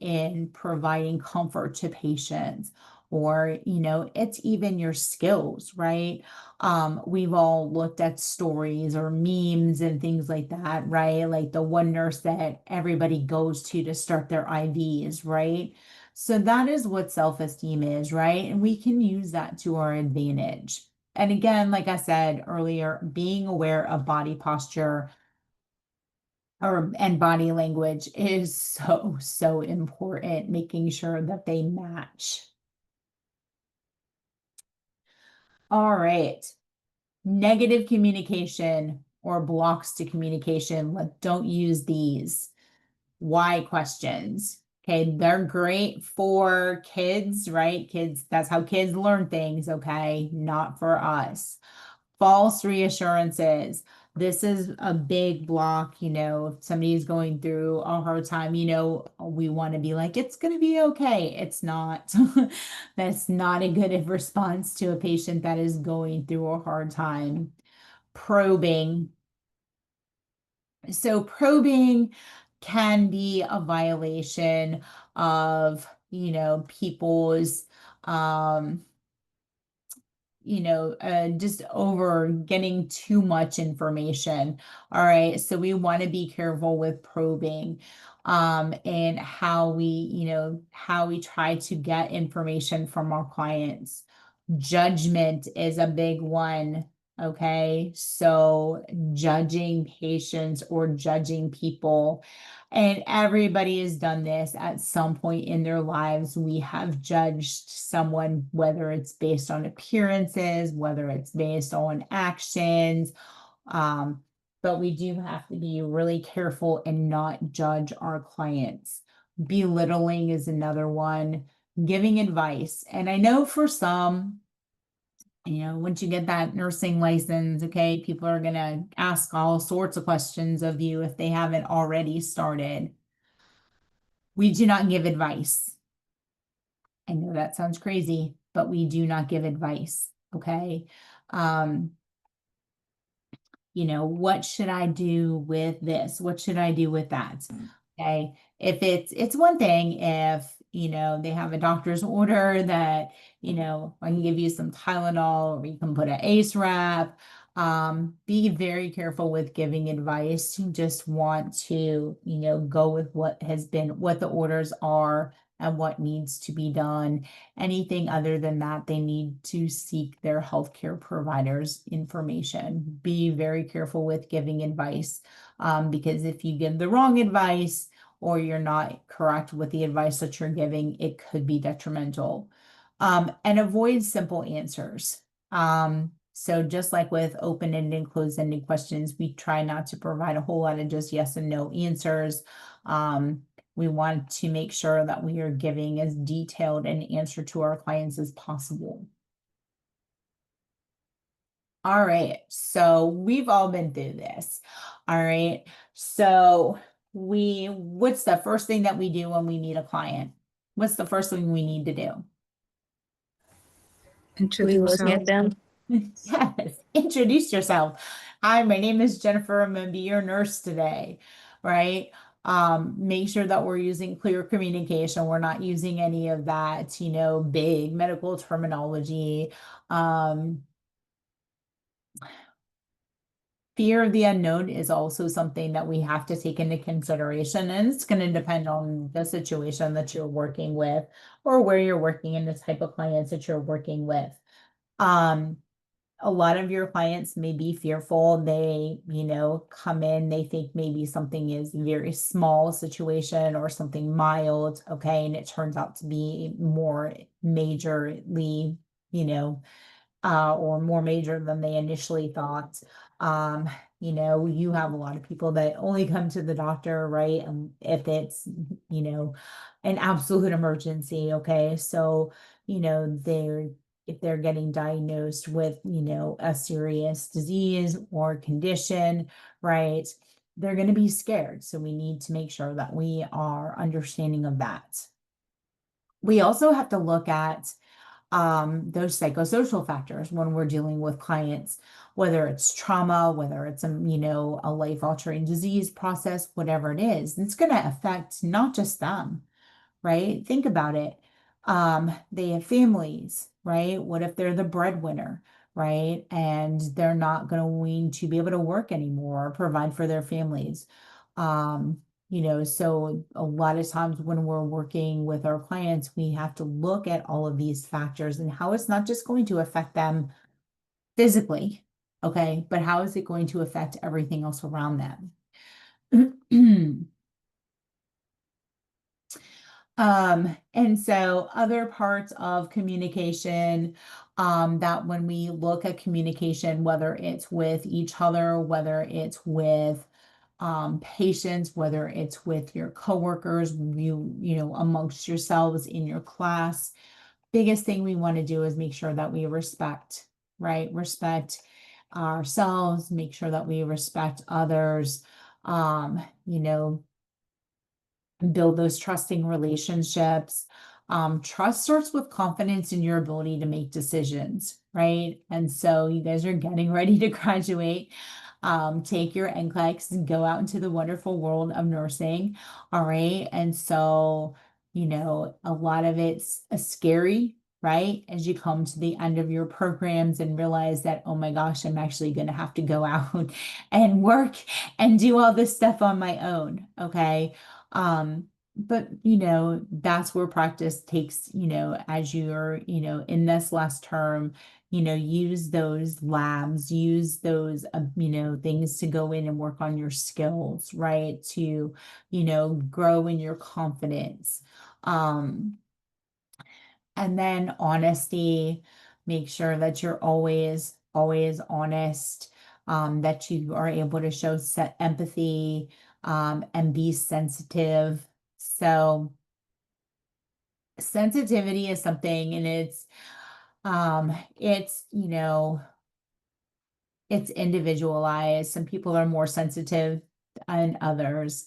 in providing comfort to patients, or, it's even your skills, right? We've all looked at stories or memes and things like that, right? Like the one nurse that everybody goes to start their IVs, right? So that is what self-esteem is, right? And we can use that to our advantage. And again, like I said earlier, being aware of body posture and body language is so, so important, making sure that they match. All right. Negative communication or blocks to communication. Don't use these. Why questions? Okay, they're great for kids, right? Kids, that's how kids learn things, okay? Not for us. False reassurances. This is a big block, if somebody's going through a hard time, we want to be like, it's going to be okay. It's not. That's not a good response to a patient that is going through a hard time. Probing. So probing can be a violation of, people's, just over getting too much information. All right. So we want to be careful with probing, and how we try to get information from our clients. Judgment is a big one. Okay. So judging patients or judging people. And everybody has done this at some point in their lives. We have judged someone, whether it's based on appearances, whether it's based on actions. But we do have to be really careful and not judge our clients. Belittling is another one. Giving advice. And I know for some, once you get that nursing license, okay, people are going to ask all sorts of questions of you if they haven't already started. We do not give advice. I know that sounds crazy, but we do not give advice, okay? What should I do with this? What should I do with that? Okay. If it's one thing if, they have a doctor's order that, I can give you some Tylenol or you can put an ACE wrap. Be very careful with giving advice. You just want to, go with what the orders are and what needs to be done. Anything other than that, they need to seek their healthcare provider's information. Be very careful with giving advice, because if you give the wrong advice or you're not correct with the advice that you're giving, it could be detrimental. And avoid simple answers. So just like with open-ended and closed-ended questions, we try not to provide a whole lot of just yes and no answers. We want to make sure that we are giving as detailed an answer to our clients as possible. All right, so we've all been through this. All right, so what's the first thing that we do when we meet a client? What's the first thing we need to do? We Introduce look at them. Yes, introduce yourself. Hi, my name is Jennifer. I'm gonna be your nurse today, right? Make sure that we're using clear communication. We're not using any of that, big medical terminology. Fear of the unknown is also something that we have to take into consideration, and it's going to depend on the situation that you're working with or where you're working and the type of clients that you're working with. A lot of your clients may be fearful. They, come in, they think maybe something is a very small situation or something mild, okay, and it turns out to be more majorly, or more major than they initially thought. You have a lot of people that only come to the doctor, right? And if it's, an absolute emergency, okay. So, if they're getting diagnosed with, a serious disease or condition, right? They're going to be scared. So we need to make sure that we are understanding of that. We also have to look at those psychosocial factors when we're dealing with clients, whether it's trauma, whether it's a life-altering disease process, whatever it is, it's going to affect not just them, right? Think about it. They have families, right? What if they're the breadwinner, right? And they're not going to be able to work anymore or provide for their families. So a lot of times when we're working with our clients, we have to look at all of these factors and how it's not just going to affect them physically, okay, but how is it going to affect everything else around them? And so other parts of communication, that when we look at communication, whether it's with each other, whether it's with patients, whether it's with your coworkers, amongst yourselves in your class, biggest thing we want to do is make sure that we respect, right? Respect ourselves, make sure that we respect others, um, you know, build those trusting relationships. Trust starts with confidence in your ability to make decisions, right? And so you guys are getting ready to graduate. Take your NCLEX and go out into the wonderful world of nursing. All right. And so, a lot of it's scary, right? As you come to the end of your programs and realize that, oh my gosh, I'm actually going to have to go out and work and do all this stuff on my own. Okay. But that's where practice takes, as you're, in this last term, use those labs, use those, things to go in and work on your skills, right? To, grow in your confidence. And then honesty, make sure that you're always honest, that you are able to show empathy, and be sensitive. So sensitivity is something, and it's individualized. Some people are more sensitive than others.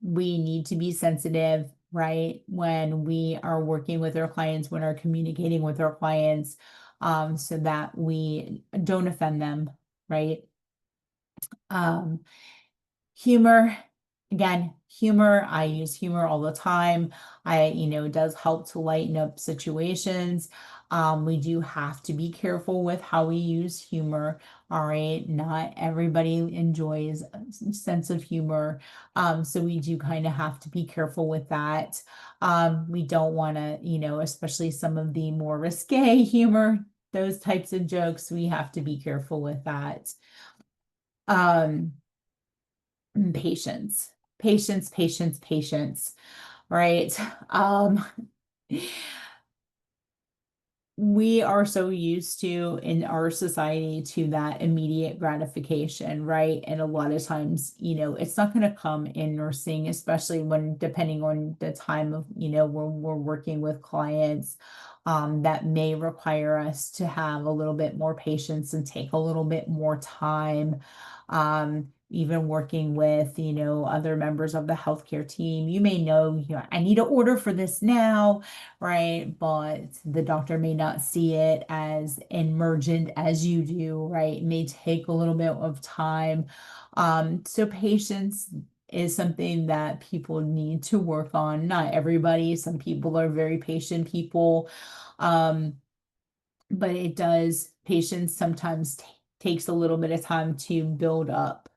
We need to be sensitive, right? When we are working with our clients, when we're communicating with our clients, so that we don't offend them, right? Um, Humor, again, humor, I use humor all the time. It does help to lighten up situations. We do have to be careful with how we use humor. All right. Not everybody enjoys a sense of humor. So we do kind of have to be careful with that. We don't want to, especially some of the more risque humor, those types of jokes, we have to be careful with that. Um, Patience, patience, patience, patience, right? Um, we are so used to in our society to that immediate gratification, right? And a lot of times, it's not going to come in nursing, especially when depending on the time of, when we're working with clients, that may require us to have a little bit more patience and take a little bit more time. Even working with, other members of the healthcare team, you may know, I need an order for this now, right? But the doctor may not see it as emergent as you do, right? It may take a little bit of time. So patience is something that people need to work on. Not everybody, some people are very patient people. Um, but patience sometimes takes a little bit of time to build up.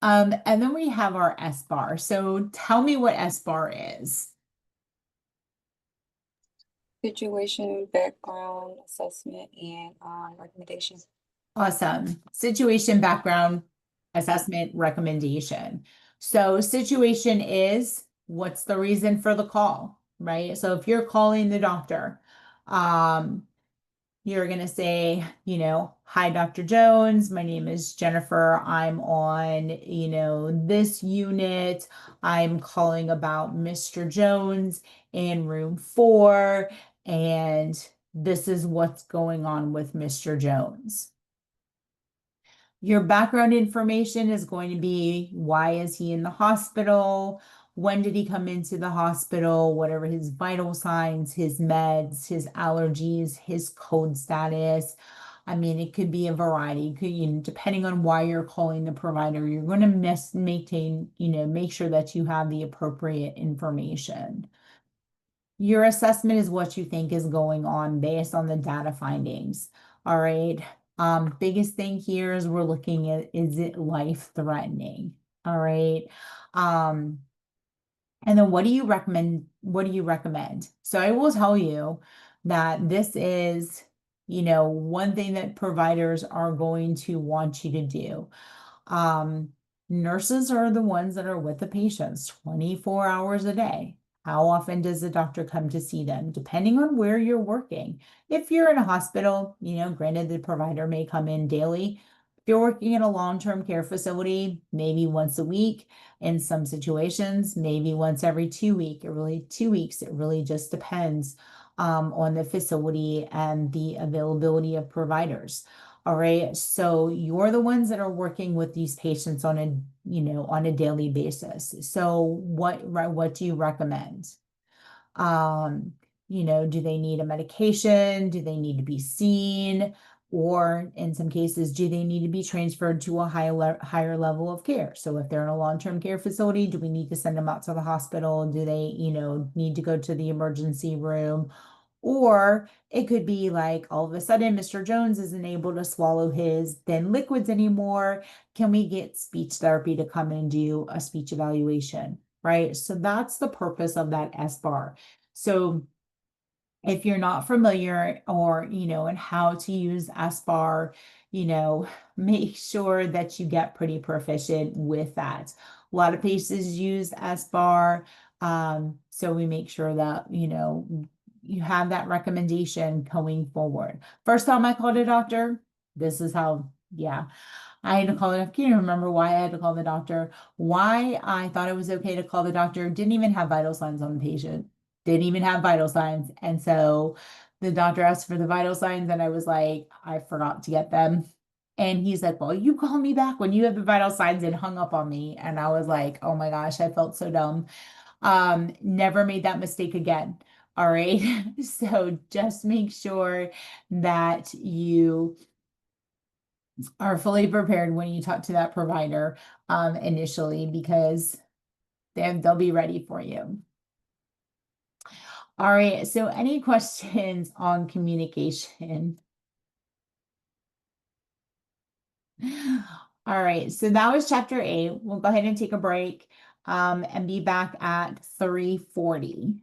And then we have our S bar. So tell me what S bar is. Situation, background, assessment, and recommendation. Awesome. Situation, background, assessment, recommendation. So situation is, what's the reason for the call, right? So if you're calling the doctor, you're going to say, hi, Dr. Jones. My name is Jennifer. I'm on, this unit. I'm calling about Mr. Jones in room 4. And this is what's going on with Mr. Jones. Your background information is going to be, why is he in the hospital? When did he come into the hospital? What are his vital signs, his meds, his allergies, his code status? I mean, it could be a variety. It could, depending on why you're calling the provider, you're going to make sure that you have the appropriate information. Your assessment is what you think is going on based on the data findings. All right. Biggest thing here is we're looking at, is it life threatening? All right. Um, and then what do you recommend? What do you recommend? So I will tell you that this is, one thing that providers are going to want you to do. Um, Nurses are the ones that are with the patients 24 hours a day. How often does the doctor come to see them? Depending on where you're working. If you're in a hospital, granted the provider may come in daily. If you're working in a long-term care facility, maybe once a week. In some situations, maybe once every 2 weeks. 2 weeks. It really just depends on the facility and the availability of providers. All right. So you're the ones that are working with these patients on a daily basis. So what do you recommend? Um, do they need a medication? Do they need to be seen? Or in some cases, do they need to be transferred to a higher level of care? So if they're in a long-term care facility, do we need to send them out to the hospital? Do they, need to go to the emergency room? Or it could be like all of a sudden, Mr. Jones isn't able to swallow his thin liquids anymore. Can we get speech therapy to come and do a speech evaluation? Right. So that's the purpose of that SBAR. So if you're not familiar or, and how to use SBAR, make sure that you get pretty proficient with that. A lot of places use SBAR. So we make sure that, you have that recommendation going forward. First time I called a doctor, this is how, yeah. I had to call it. I can't remember why I had to call the doctor. Why I thought it was okay to call the doctor. Didn't even have vital signs on the patient. Didn't even have vital signs. And so the doctor asked for the vital signs, and I was like, I forgot to get them. And he's like, well, you call me back when you have the vital signs, and hung up on me. And I was like, oh my gosh, I felt so dumb. Never made that mistake again. All right. So just make sure that you are fully prepared when you talk to that provider initially, because they'll be ready for you. All right, so any questions on communication? All right, so that was chapter 8. We'll go ahead and take a break and be back at 3:40.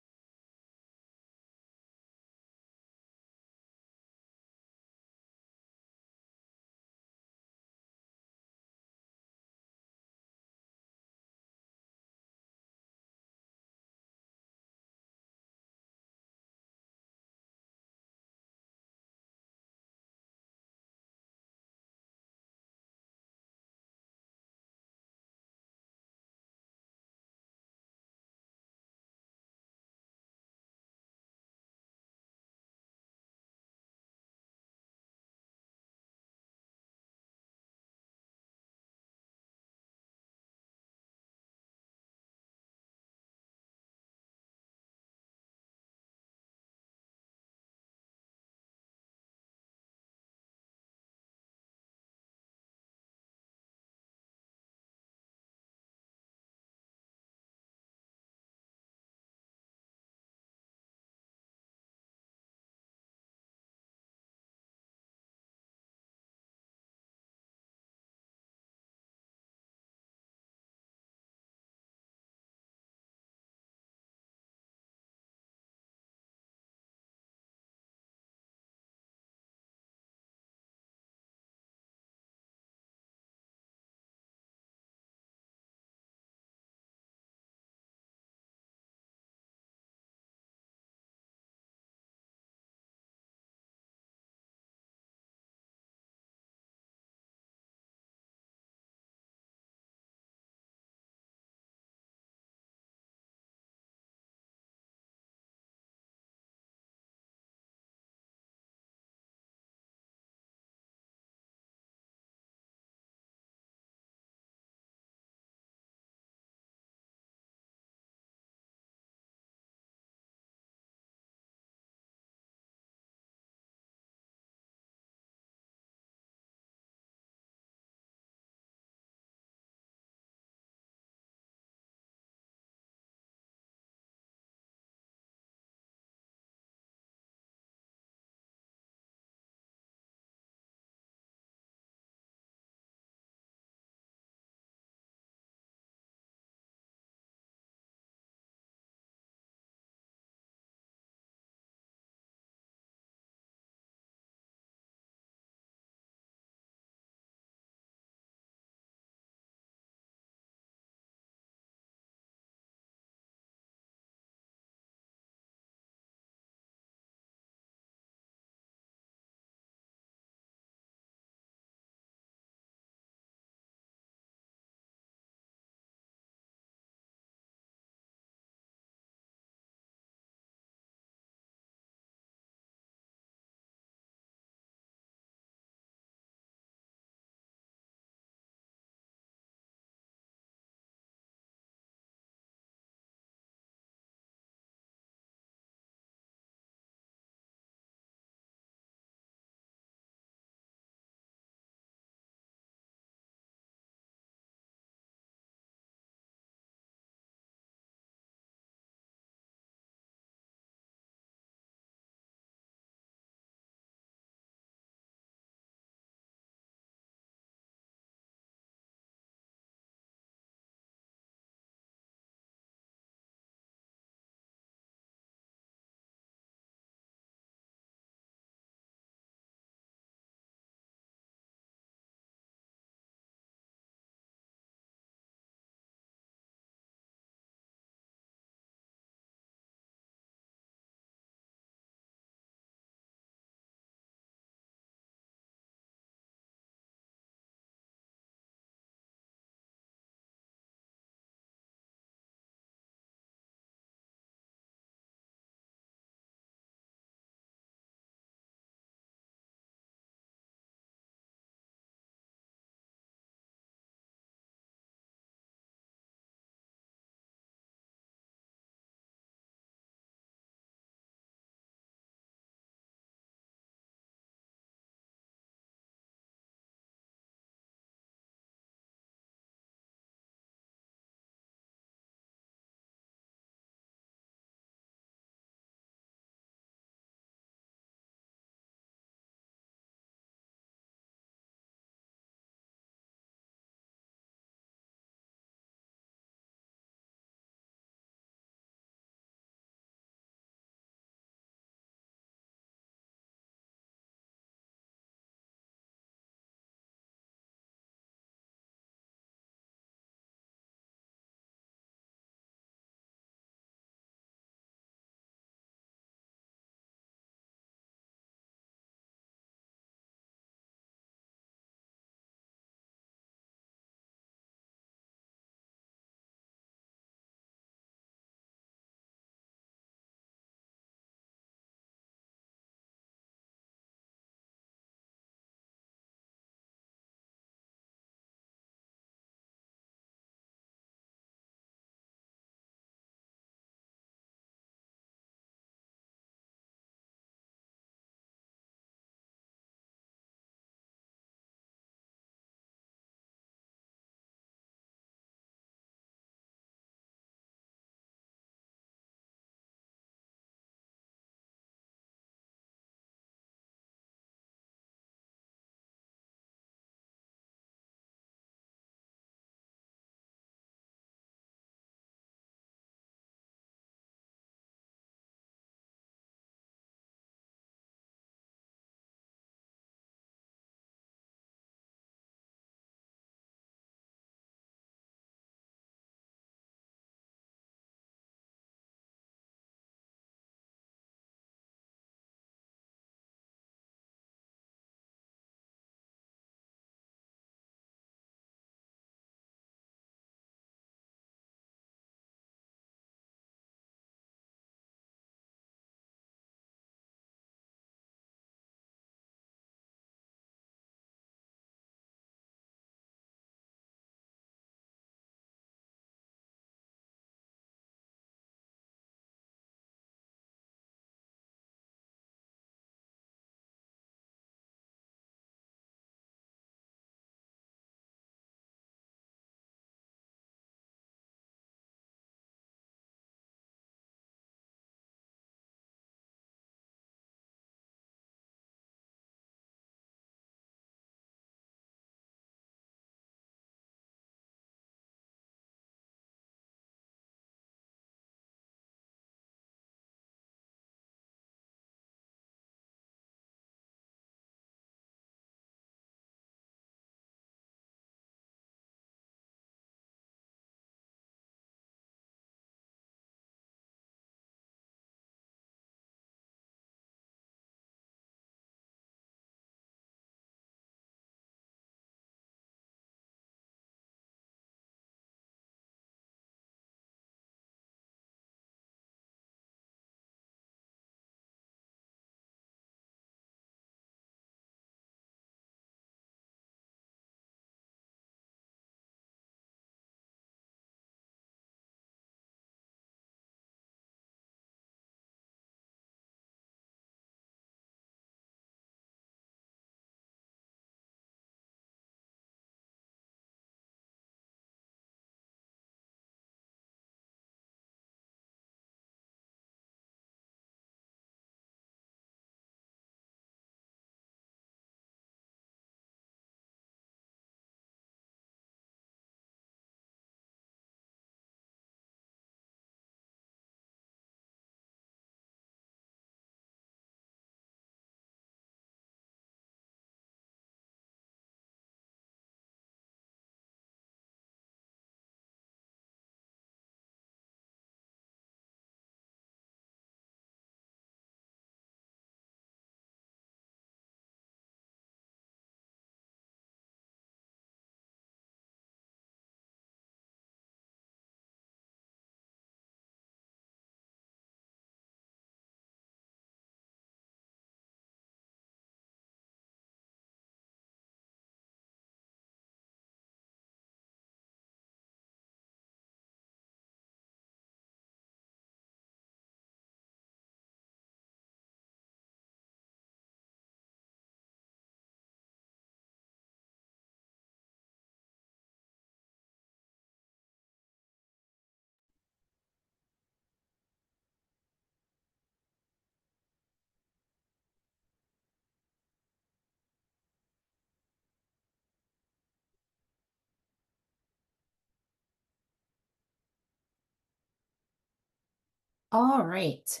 All right.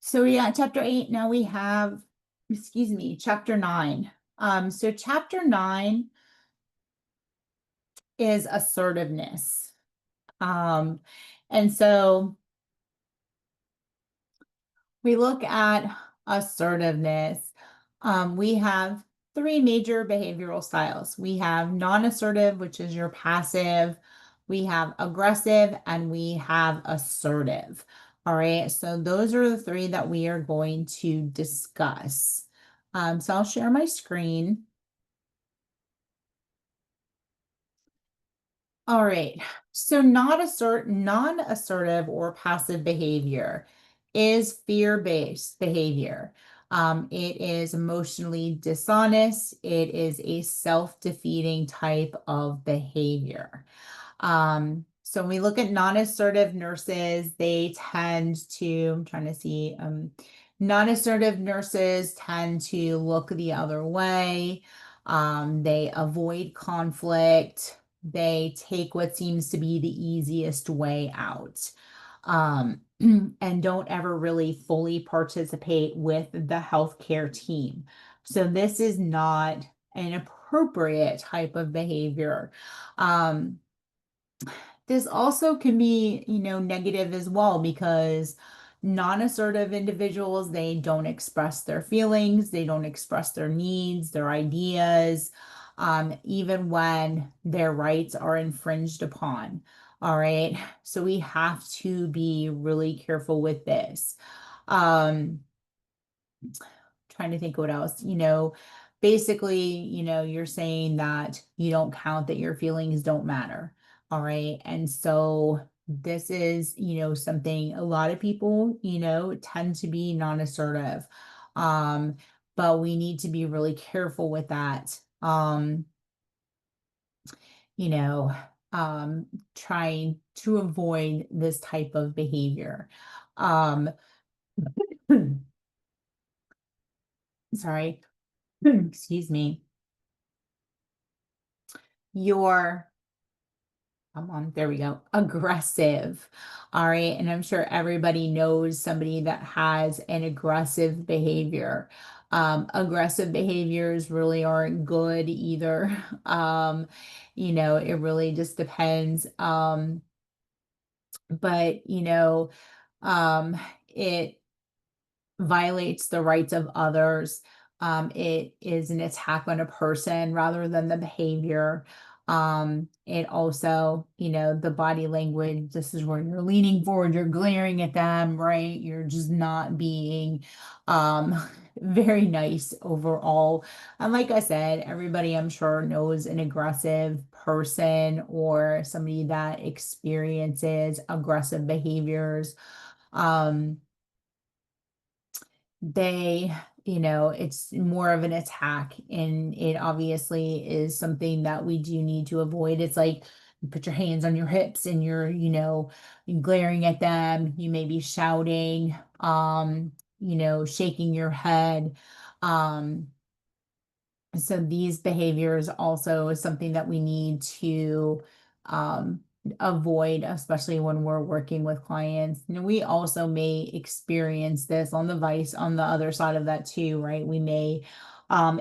So we got chapter 8. Now we have, excuse me, chapter 9. So chapter 9 is assertiveness. And so we look at assertiveness. We have three major behavioral styles. We have non-assertive, which is your passive. We have aggressive, and we have assertive. All right, so those are the three that we are going to discuss. So I'll share my screen. All right, so non-assertive or passive behavior is fear-based behavior. It is emotionally dishonest. It is a self-defeating type of behavior. So when we look at non-assertive nurses, they tend to, I'm trying to see, non-assertive nurses tend to look the other way. They avoid conflict. They take what seems to be the easiest way out. And don't ever really fully participate with the healthcare team. So this is not an appropriate type of behavior. This also can be, negative as well because non-assertive individuals, they don't express their feelings, they don't express their needs, their ideas, even when their rights are infringed upon. All right. So we have to be really careful with this. Trying to think what else, basically, you're saying that you don't count, that your feelings don't matter. All right. And so this is, something a lot of people, tend to be non-assertive. But we need to be really careful with that. You know, Trying to avoid this type of behavior. Sorry. Excuse me. Your Come on, there we go. Aggressive. All right. And I'm sure everybody knows somebody that has an aggressive behavior. Aggressive behaviors really aren't good either. It really just depends. But it violates the rights of others. It is an attack on a person rather than the behavior. It also, the body language, this is where you're leaning forward, you're glaring at them, right? You're just not being very nice overall. And like I said, everybody I'm sure knows an aggressive person or somebody that experiences aggressive behaviors. Um, they it's more of an attack, and it obviously is something that we do need to avoid. It's like you put your hands on your hips and you're glaring at them, you may be shouting, shaking your head. um so these behaviors also is something that we need to um, avoid, especially when we're working with clients. And we also may experience this on the other side of that too, right? We may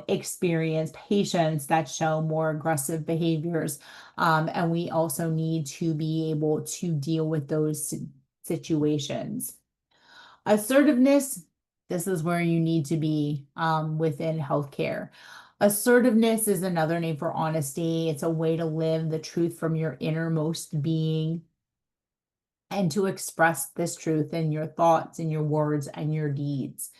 experience patients that show more aggressive behaviors. And we also need to be able to deal with those situations. Assertiveness, this is where you need to be within healthcare. Assertiveness is another name for honesty. It's a way to live the truth from your innermost being and to express this truth in your thoughts and your words and your deeds.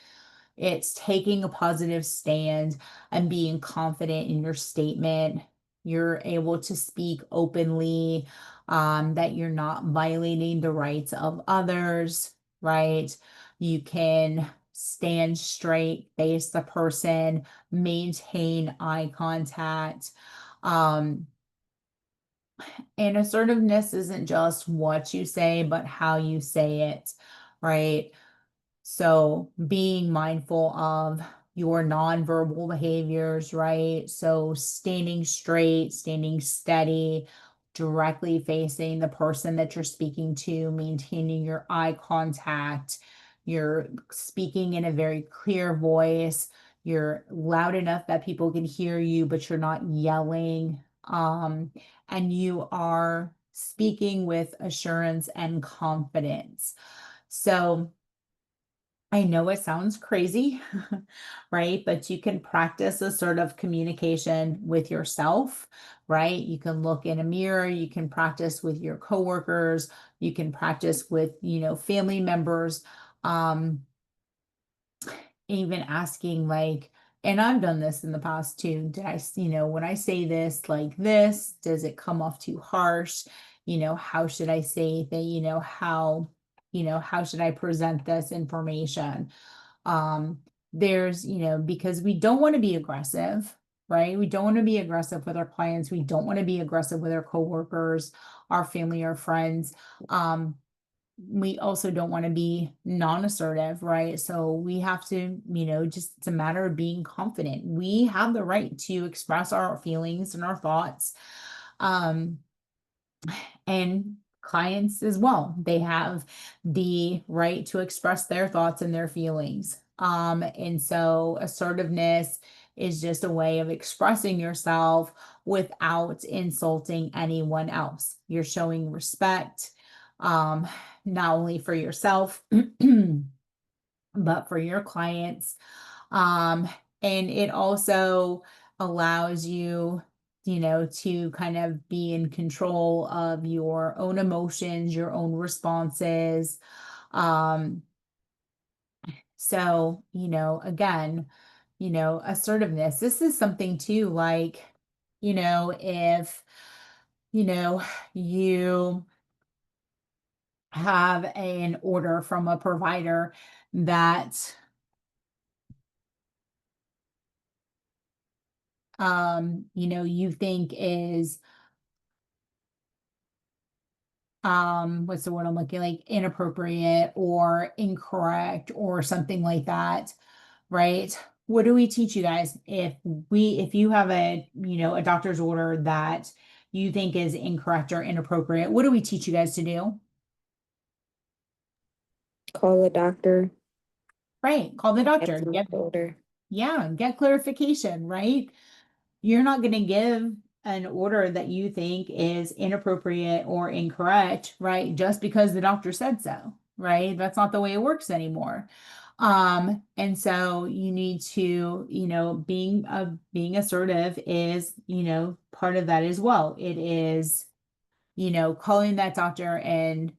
It's taking a positive stand and being confident in your statement. You're able to speak openly, that you're not violating the rights of others, right? You can stand straight, face the person, maintain eye contact. Um, and assertiveness isn't just what you say, but how you say it, right? So being mindful of your nonverbal behaviors, right? So standing straight, standing steady, directly facing the person that you're speaking to, maintaining your eye contact. You're speaking in a very clear voice. You're loud enough that people can hear you, but you're not yelling. And you are speaking with assurance and confidence. So I know it sounds crazy, right? But you can practice a sort of communication with yourself, right? You can look in a mirror, you can practice with your coworkers, you can practice with, family members. Um, Even asking like, and I've done this in the past too. When I say this like this, does it come off too harsh? How should I say that, how should I present this information? Um, because we don't want to be aggressive, right? We don't want to be aggressive with our clients. We don't want to be aggressive with our coworkers, our family, our friends. We also don't want to be non-assertive, right? So we have to, just it's a matter of being confident. We have the right to express our feelings and our thoughts. Um, and clients as well. They have the right to express their thoughts and their feelings. And so assertiveness is just a way of expressing yourself without insulting anyone else. You're showing respect, not only for yourself, but for your clients. Um, and it also allows you, to kind of be in control of your own emotions, your own responses. Um, so, again, assertiveness, this is something too, like, if, you have an order from a provider that you think is what's the word I'm looking, like inappropriate or incorrect or something like that, right? What do we teach you guys if you have a doctor's order that you think is incorrect or inappropriate? What do we teach you guys to do? Call a doctor. Right, call the doctor. Get order. Get clarification, right? You're not going to give an order that you think is inappropriate or incorrect, right? Just because the doctor said so, right? That's not the way it works anymore. And so you need to, being assertive is, part of that as well. It is, calling that doctor and,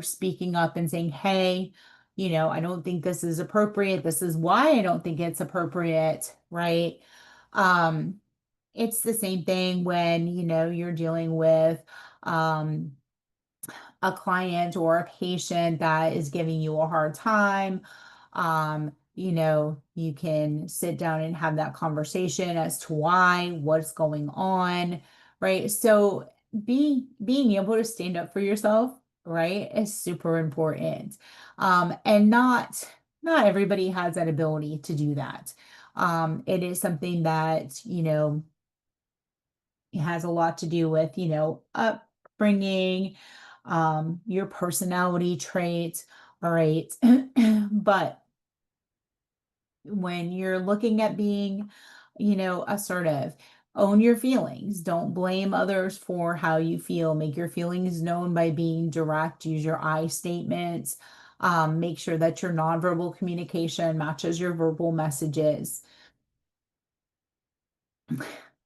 speaking up and saying, hey, I don't think this is appropriate. This is why I don't think it's appropriate, right? Um, it's the same thing when, you're dealing with a client or a patient that is giving you a hard time. You can sit down and have that conversation as to why, what's going on, right? So being able to stand up for yourself, right, is super important. And not everybody has that ability to do that. It is something that, it has a lot to do with, upbringing, your personality traits. All right. But when you're looking at being, assertive, own your feelings. Don't blame others for how you feel. Make your feelings known by being direct. Use your I statements. Make sure that your nonverbal communication matches your verbal messages.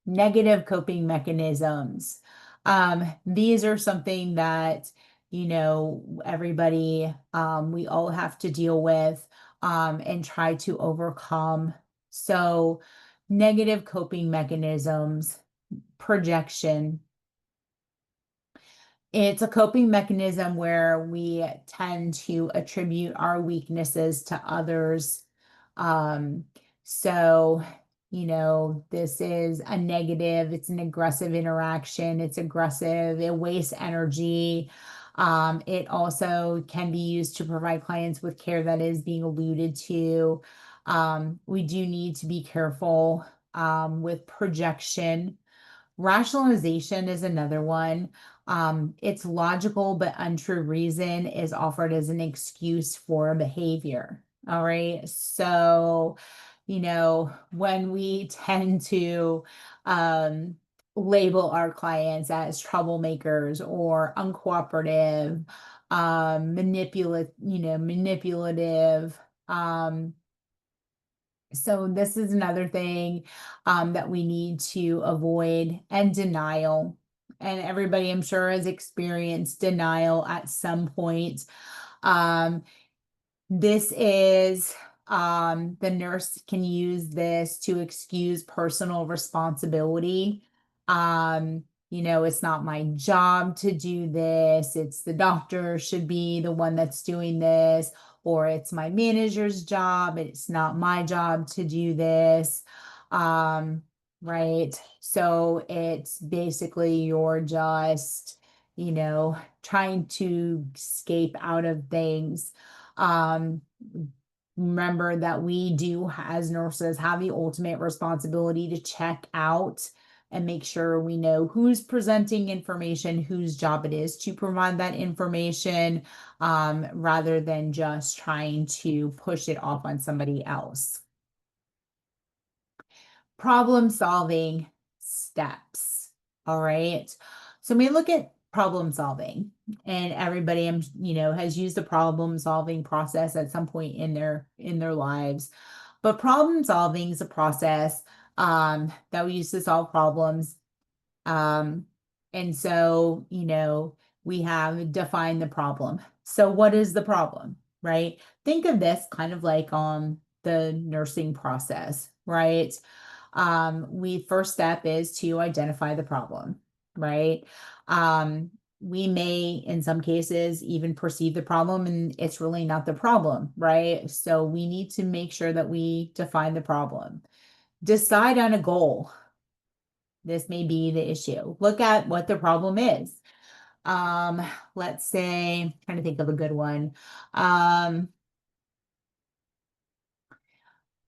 Negative coping mechanisms. These are something that, everybody, we all have to deal with, and try to overcome. So, negative coping mechanisms, projection. It's a coping mechanism where we tend to attribute our weaknesses to others. Um, so, this is a negative, it's an aggressive interaction, it's aggressive, it wastes energy. It also can be used to provide clients with care that is being alluded to. We do need to be careful with projection, Rationalization is another one. It's logical but untrue reason is offered as an excuse for behavior. All right. So, when we tend to label our clients as troublemakers or uncooperative, manipulative, um, so this is another thing that we need to avoid, and denial. And everybody, I'm sure, has experienced denial at some point. Um, this is the nurse can use this to excuse personal responsibility. It's not my job to do this. It's the doctor should be the one that's doing this, or it's my manager's job. It's not my job to do this. Right. So it's basically you're just, trying to escape out of things. um, Remember that we do, as nurses, have the ultimate responsibility to check out and make sure we know who's presenting information, whose job it is to provide that information, rather than just trying to push it off on somebody else. Problem solving steps. All right. So we look at problem solving, and everybody, has used the problem solving process at some point in their lives. But problem solving is a process that we use to solve problems. Um, and so, we have defined the problem. So what is the problem, right? Think of this kind of like the nursing process, right? We first step is to identify the problem, right? We may, in some cases, even perceive the problem and it's really not the problem, right? So we need to make sure that we define the problem. Decide on a goal. This may be the issue. Look at what the problem is. Let's say, trying to think of a good one.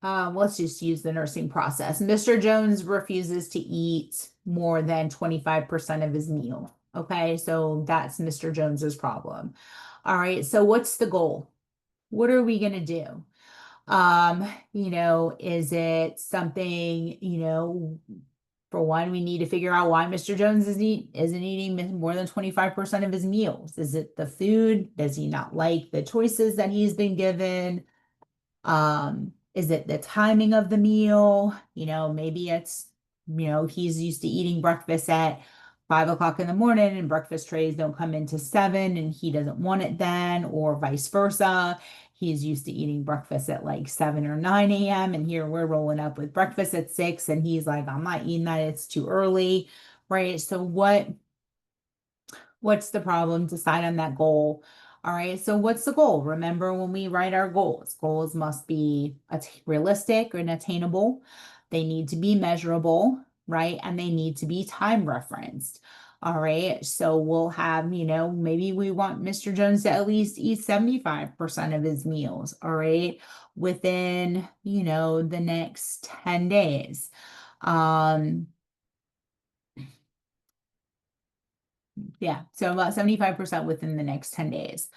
Let's just use the nursing process. Mr. Jones refuses to eat more than 25% of his meal. Okay, so that's Mr. Jones's problem. All right, so what's the goal? What are we going to do? Is it something, for one, we need to figure out why Mr. Jones isn't eating more than 25% of his meals. Is it the food? Does he not like the choices that he's been given? Is it the timing of the meal? Maybe it's, he's used to eating breakfast at 5 o'clock in the morning and breakfast trays don't come into 7 and he doesn't want it then, or vice versa. He's used to eating breakfast at like 7 or 9 a.m. and here we're rolling up with breakfast at 6 and he's like, I'm not eating that. It's too early, right? So what's the problem? Decide on that goal. All right. So what's the goal? Remember when we write our goals must be realistic and attainable. They need to be measurable, right? And they need to be time referenced. All right. So we'll have, maybe we want Mr. Jones to at least eat 75% of his meals. All right. Within, the next 10 days. Yeah, so about 75% within the next 10 days.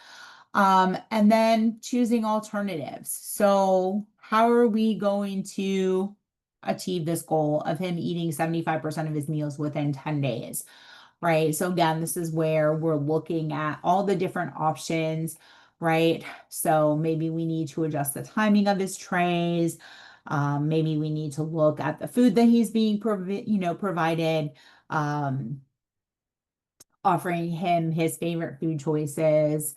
And then choosing alternatives. So how are we going to achieve this goal of him eating 75% of his meals within 10 days? Right. So again, this is where we're looking at all the different options, right? So maybe we need to adjust the timing of his trays. Maybe we need to look at the food that he's being provided. Offering him his favorite food choices.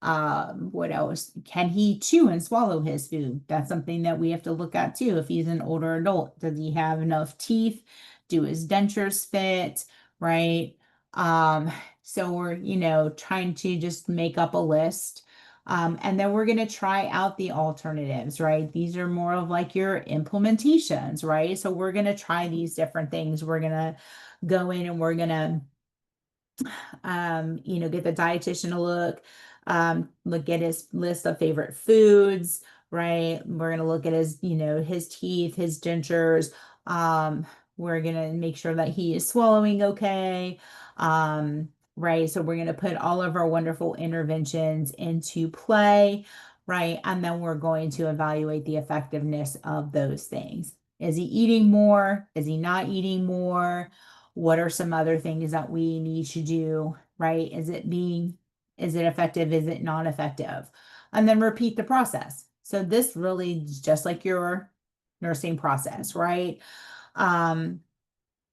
What else? Can he chew and swallow his food? That's something that we have to look at too. If he's an older adult, does he have enough teeth? Do his dentures fit? Right? So we're, trying to just make up a list. And then we're going to try out the alternatives, right? These are more of like your implementations, right? So we're going to try these different things. We're going to go in and we're going to get the dietitian to look at his list of favorite foods, right? We're going to look at his, his teeth, his dentures. We're gonna make sure that he is swallowing okay. Right. So we're gonna put all of our wonderful interventions into play, right? And then we're going to evaluate the effectiveness of those things. Is he eating more? Is he not eating more? What are some other things that we need to do, right? Is it effective? Is it not effective? And then repeat the process. So this really is just like your nursing process, right?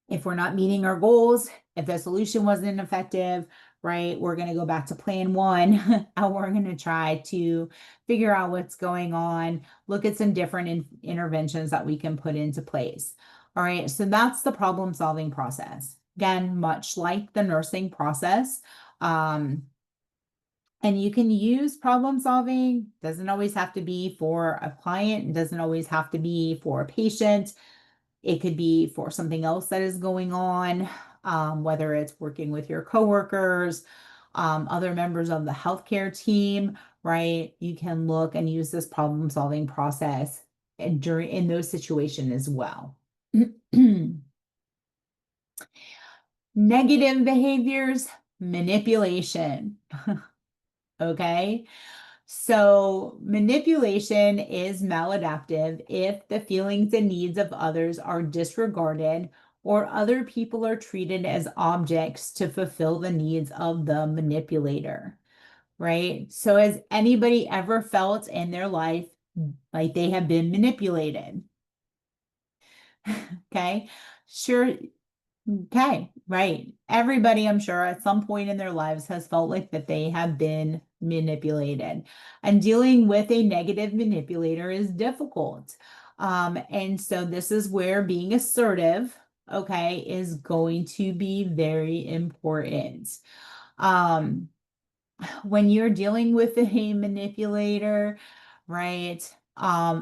If we're not meeting our goals, if the solution wasn't effective, right, we're going to go back to plan one and we're going to try to figure out what's going on, look at some different interventions that we can put into place. All right, so that's the problem solving process. Again, much like the nursing process. And you can use problem solving, doesn't always have to be for a client, it doesn't always have to be for a patient. It could be for something else that is going on, whether it's working with your coworkers, other members of the healthcare team, right? You can look and use this problem solving process and in those situations as well. Negative behaviors, manipulation. Okay. So manipulation is maladaptive if the feelings and needs of others are disregarded or other people are treated as objects to fulfill the needs of the manipulator, right? So has anybody ever felt in their life like they have been manipulated? Okay. Sure. Okay, right. Everybody, I'm sure, at some point in their lives has felt like that they have been manipulated. And dealing with a negative manipulator is difficult. And so this is where being assertive, okay, is going to be very important. Um, when you're dealing with a manipulator, right?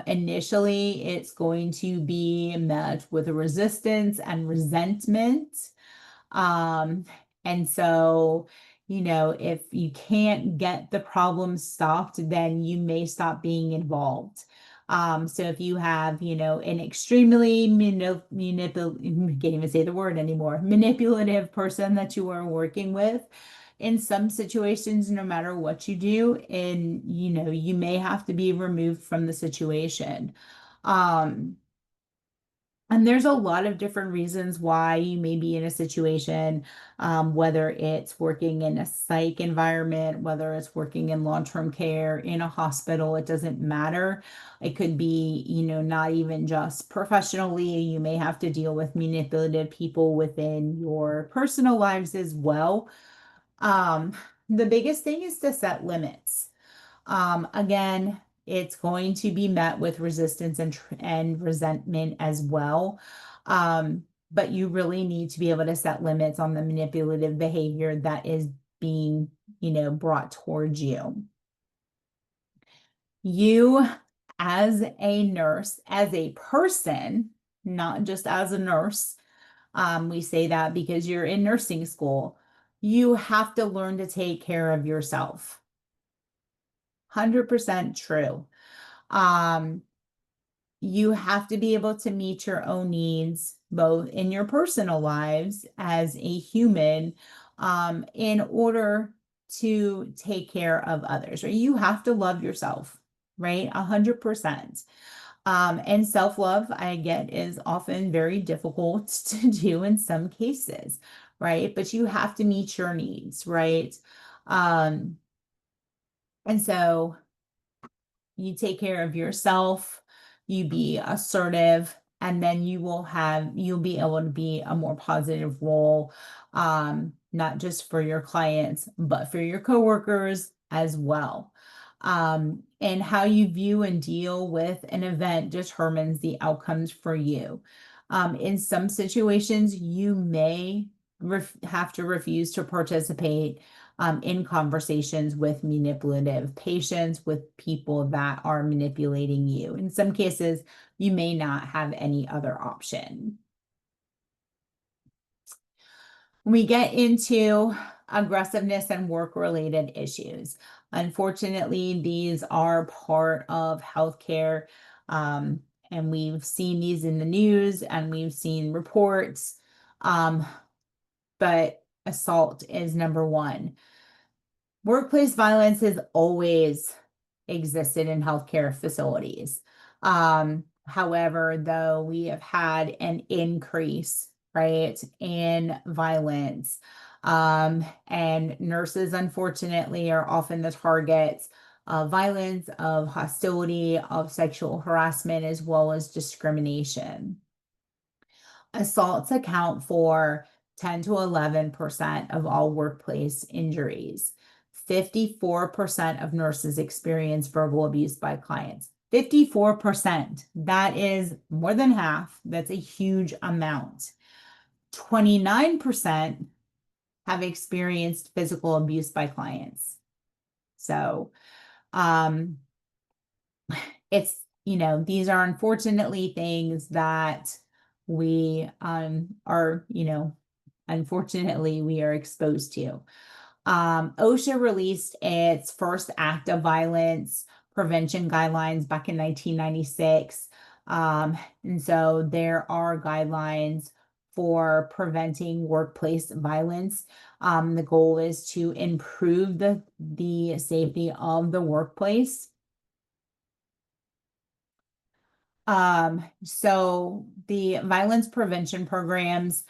Initially it's going to be met with resistance and resentment. Um, and so, if you can't get the problem stopped, then you may stop being involved. So if you have, an extremely can't even say the word anymore, manipulative person that you are working with, in some situations, no matter what you do, and you may have to be removed from the situation. And there's a lot of different reasons why you may be in a situation, whether it's working in a psych environment, whether it's working in long-term care, in a hospital, it doesn't matter. It could be, not even just professionally. You may have to deal with manipulative people within your personal lives as well. Um, the biggest thing is to set limits. Again, it's going to be met with resistance and resentment as well. But you really need to be able to set limits on the manipulative behavior that is being, brought towards you. You, as a nurse, as a person, not just as a nurse, we say that because you're in nursing school, you have to learn to take care of yourself. 100% true. You have to be able to meet your own needs, both in your personal lives as a human, in order to take care of others, right? You have to love yourself, right? 100%. And self-love, I get, is often very difficult to do in some cases, right? But you have to meet your needs, right? And so you take care of yourself, you be assertive, and then you'll be able to be a more positive role, not just for your clients, but for your coworkers as well. And how you view and deal with an event determines the outcomes for you. In some situations, you may have to refuse to participate in conversations with manipulative patients, with people that are manipulating you. In some cases, you may not have any other option. When we get into aggressiveness and work-related issues, unfortunately, these are part of healthcare. and we've seen these in the news and we've seen reports. But assault is number one. Workplace violence has always existed in healthcare facilities. However, though, we have had an increase, right, in violence. And nurses, unfortunately, are often the targets of violence, of hostility, of sexual harassment, as well as discrimination. Assaults account for 10 to 11% of all workplace injuries. 54% of nurses experience verbal abuse by clients. 54%. That is more than half. That's a huge amount. 29% have experienced physical abuse by clients. So, it's, these are unfortunately things that we are, unfortunately we are exposed to. OSHA released its first act of violence prevention guidelines back in 1996. And so there are guidelines for preventing workplace violence. The goal is to improve the safety of the workplace. So the violence prevention programs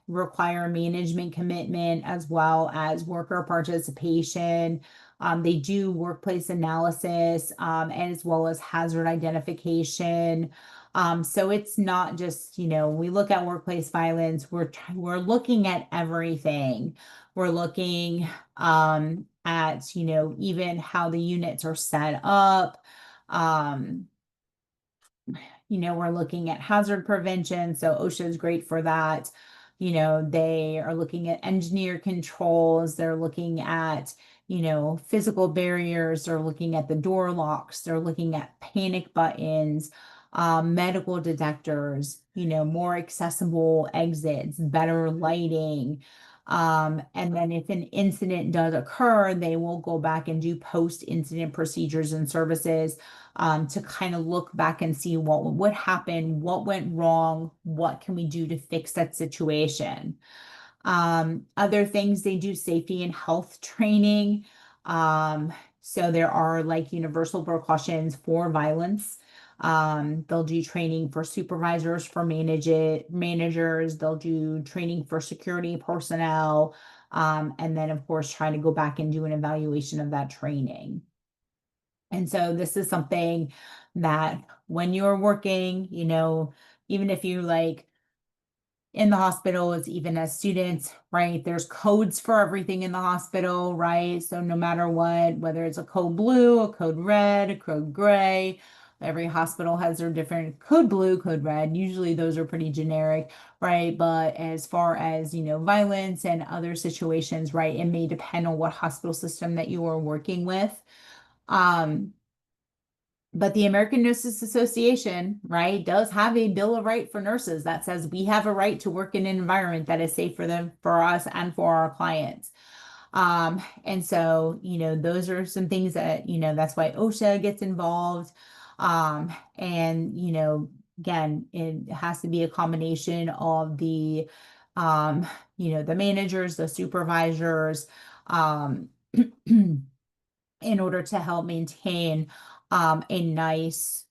require management commitment as well as worker participation. They do workplace analysis as well as hazard identification. So it's not just, we look at workplace violence, we're looking at everything. We're looking at, even how the units are set up. We're looking at hazard prevention. So OSHA is great for that. They are looking at engineer controls. They're looking at, physical barriers. They're looking at the door locks. They're looking at panic buttons, medical detectors, more accessible exits, better lighting. And then if an incident does occur, they will go back and do post-incident procedures and services to kind of look back and see what happened, what went wrong, what can we do to fix that situation. Other things, they do safety and health training. So there are like universal precautions for violence. They'll do training for supervisors, for managers. They'll do training for security personnel. And then of course, try to go back and do an evaluation of that training. And so this is something that when you're working, even if you like in the hospital, it's even as students, right? There's codes for everything in the hospital, right? So no matter what, whether it's a code blue, a code red, a code gray, every hospital has their different code blue, code red. Usually those are pretty generic, right? But as far as, violence and other situations, right, it may depend on what hospital system that you are working with. But the American Nurses Association, right, does have a Bill of Rights for nurses that says we have a right to work in an environment that is safe for them, for us, and for our clients. And so, those are some things that, that's why OSHA gets involved. And, again, it has to be a combination of the, the managers, the supervisors, in order to help maintain a nice,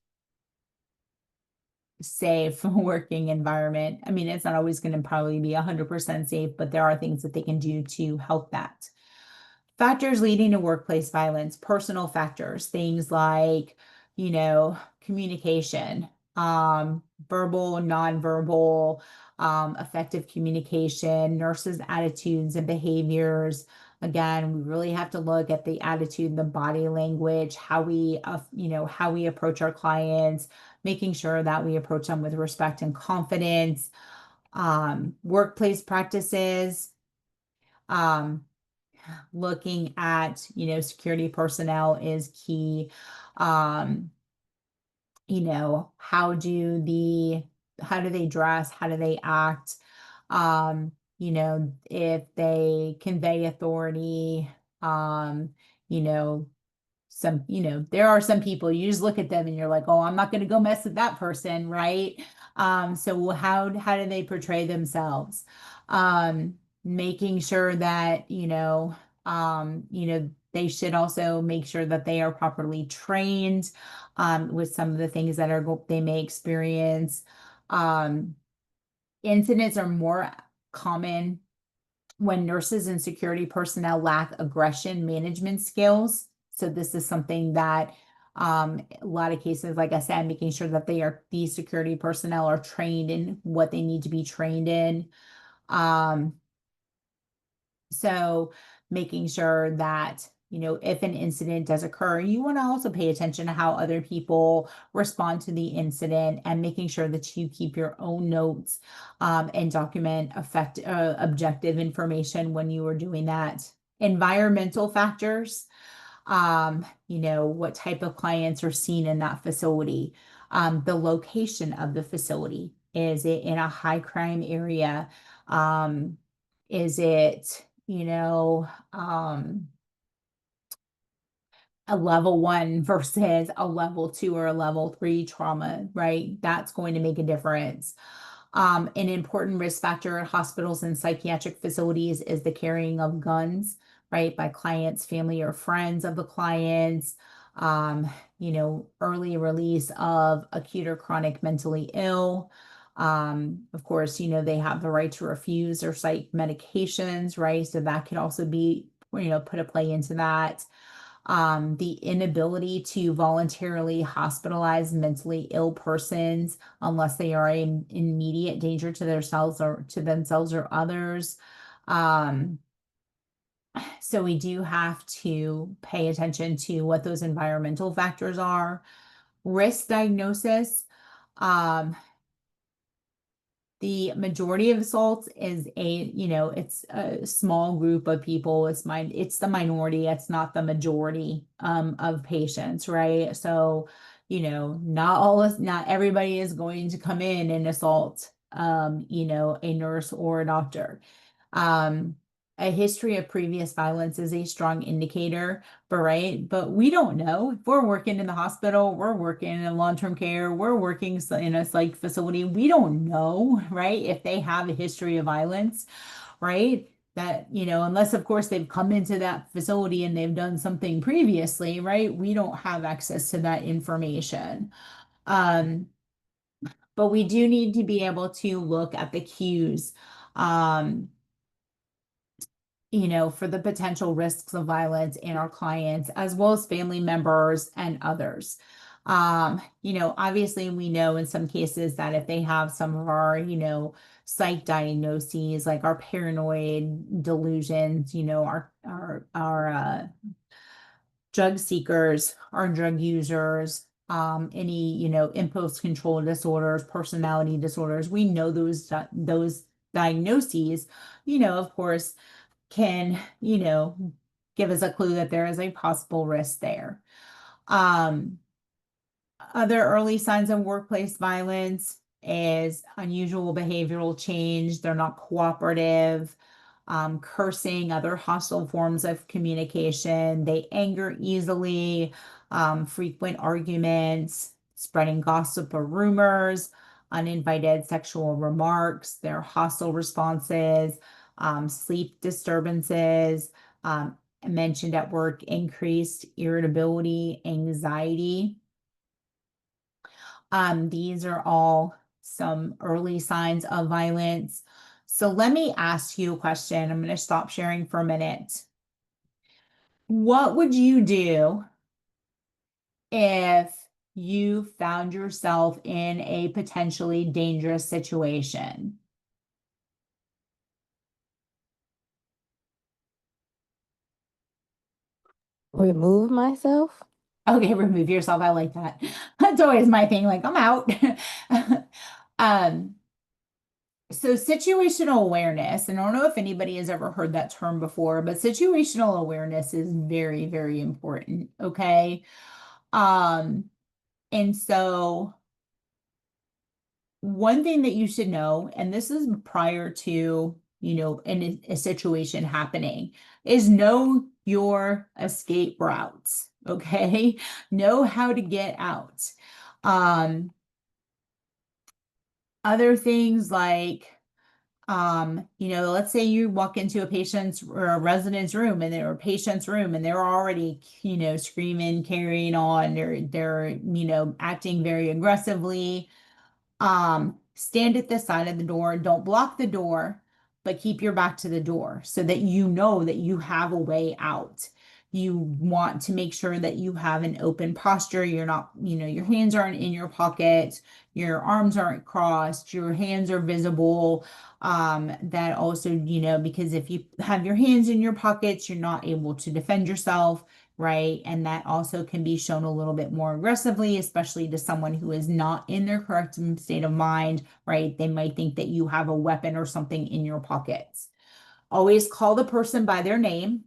safe working environment. I mean, it's not always going to probably be 100% safe, but there are things that they can do to help that. Factors leading to workplace violence, personal factors, things like, communication, verbal, nonverbal, effective communication, nurses' attitudes and behaviors. Again, we really have to look at the attitude, the body language, how we, how we approach our clients, making sure that we approach them with respect and confidence. Workplace practices, looking at, security personnel is key. How do they dress? How do they act? If they convey authority, you know, some, there are some people, you just look at them and you're like, oh, I'm not going to go mess with that person, right? So how do they portray themselves? Making sure that, they should also make sure that they are properly trained with some of the things that they may experience. Incidents are more common when nurses and security personnel lack aggression management skills. So this is something that a lot of cases, like I said, making sure that these security personnel are trained in what they need to be trained in. So making sure that, if an incident does occur, you want to also pay attention to how other people respond to the incident and making sure that you keep your own notes and document objective information when you are doing that. Environmental factors, what type of clients are seen in that facility, the location of the facility. Is it in a high crime area? Is it, a level 1 versus a level 2 or a level 3 trauma, right? That's going to make a difference. An important risk factor at hospitals and psychiatric facilities is the carrying of guns, right, by clients, family, or friends of the clients. Early release of acute or chronic mentally ill. Of course, they have the right to refuse or psych medications, right? So that could also be, put a play into that. The inability to voluntarily hospitalize mentally ill persons unless they are in immediate danger to themselves or others. So we do have to pay attention to what those environmental factors are. Risk diagnosis. The majority of assaults is it's a small group of people. It's the minority. It's not the majority of patients, right? So, not everybody is going to come in and assault a nurse or a doctor. A history of previous violence is a strong indicator, but we don't know. If we're working in the hospital, we're working in long-term care, we're working in a psych facility, we don't know, right? If they have a history of violence, right? That, unless of course they've come into that facility and they've done something previously, right? We don't have access to that information. But we do need to be able to look at the cues. For the potential risks of violence in our clients, as well as family members and others. Obviously we know in some cases that if they have some of our, psych diagnoses, like our paranoid delusions, our drug seekers, our drug users, any, impulse control disorders, personality disorders, we know those diagnoses, of course, can, give us a clue that there is a possible risk there. Other early signs of workplace violence is unusual behavioral change. They're not cooperative, cursing, other hostile forms of communication. They anger easily, frequent arguments, spreading gossip or rumors, uninvited sexual remarks, their hostile responses, sleep disturbances, mentioned at work, increased irritability, anxiety. These are all some early signs of violence. So let me ask you a question. I'm going to stop sharing for a minute. What would you do if you found yourself in a potentially dangerous situation? Remove myself? Okay, remove yourself. I like that. That's always my thing. Like, I'm out. So situational awareness, and I don't know if anybody has ever heard that term before, but situational awareness is very, very important. Okay. And so one thing that you should know, and this is prior to, in a situation happening, is know your escape routes. okay? Know how to get out. Other things like, let's say you walk into a patient's or a resident's room and they're a patient's room and they're already, screaming, carrying on, they're, acting very aggressively. Stand at the side of the door, don't block the door, but keep your back to the door so that you know that you have a way out. You want to make sure that you have an open posture. You're not, your hands aren't in your pocket, your arms aren't crossed, your hands are visible. That also, because if you have your hands in your pockets, you're not able to defend yourself, right? And that also can be shown a little bit more aggressively, especially to someone who is not in their correct state of mind, right? They might think that you have a weapon or something in your pockets. Always call the person by their name.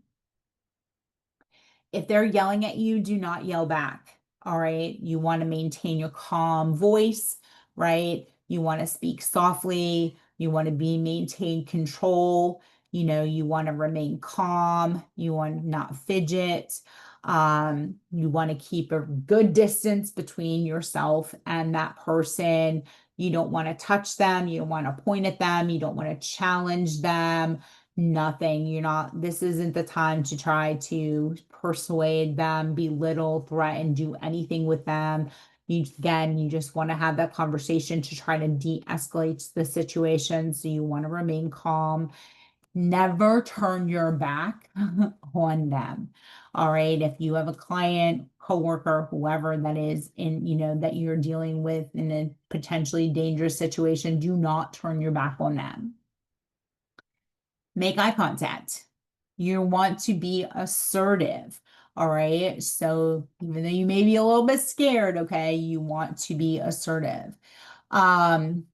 If they're yelling at you, do not yell back. All right. You want to maintain your calm voice, right? You want to speak softly. You want to maintain control. You want to remain calm. You want to not fidget. You want to keep a good distance between yourself and that person. You don't want to touch them. You don't want to point at them. You don't want to challenge them. Nothing. This isn't the time to try to persuade them, belittle, threaten, do anything with them. You just want to have that conversation to try to de-escalate the situation. So you want to remain calm. Never turn your back on them. All right. If you have a client, coworker, whoever that is that you're dealing with in a potentially dangerous situation, do not turn your back on them. Make eye contact. You want to be assertive. All right. So even though you may be a little bit scared, okay, you want to be assertive. If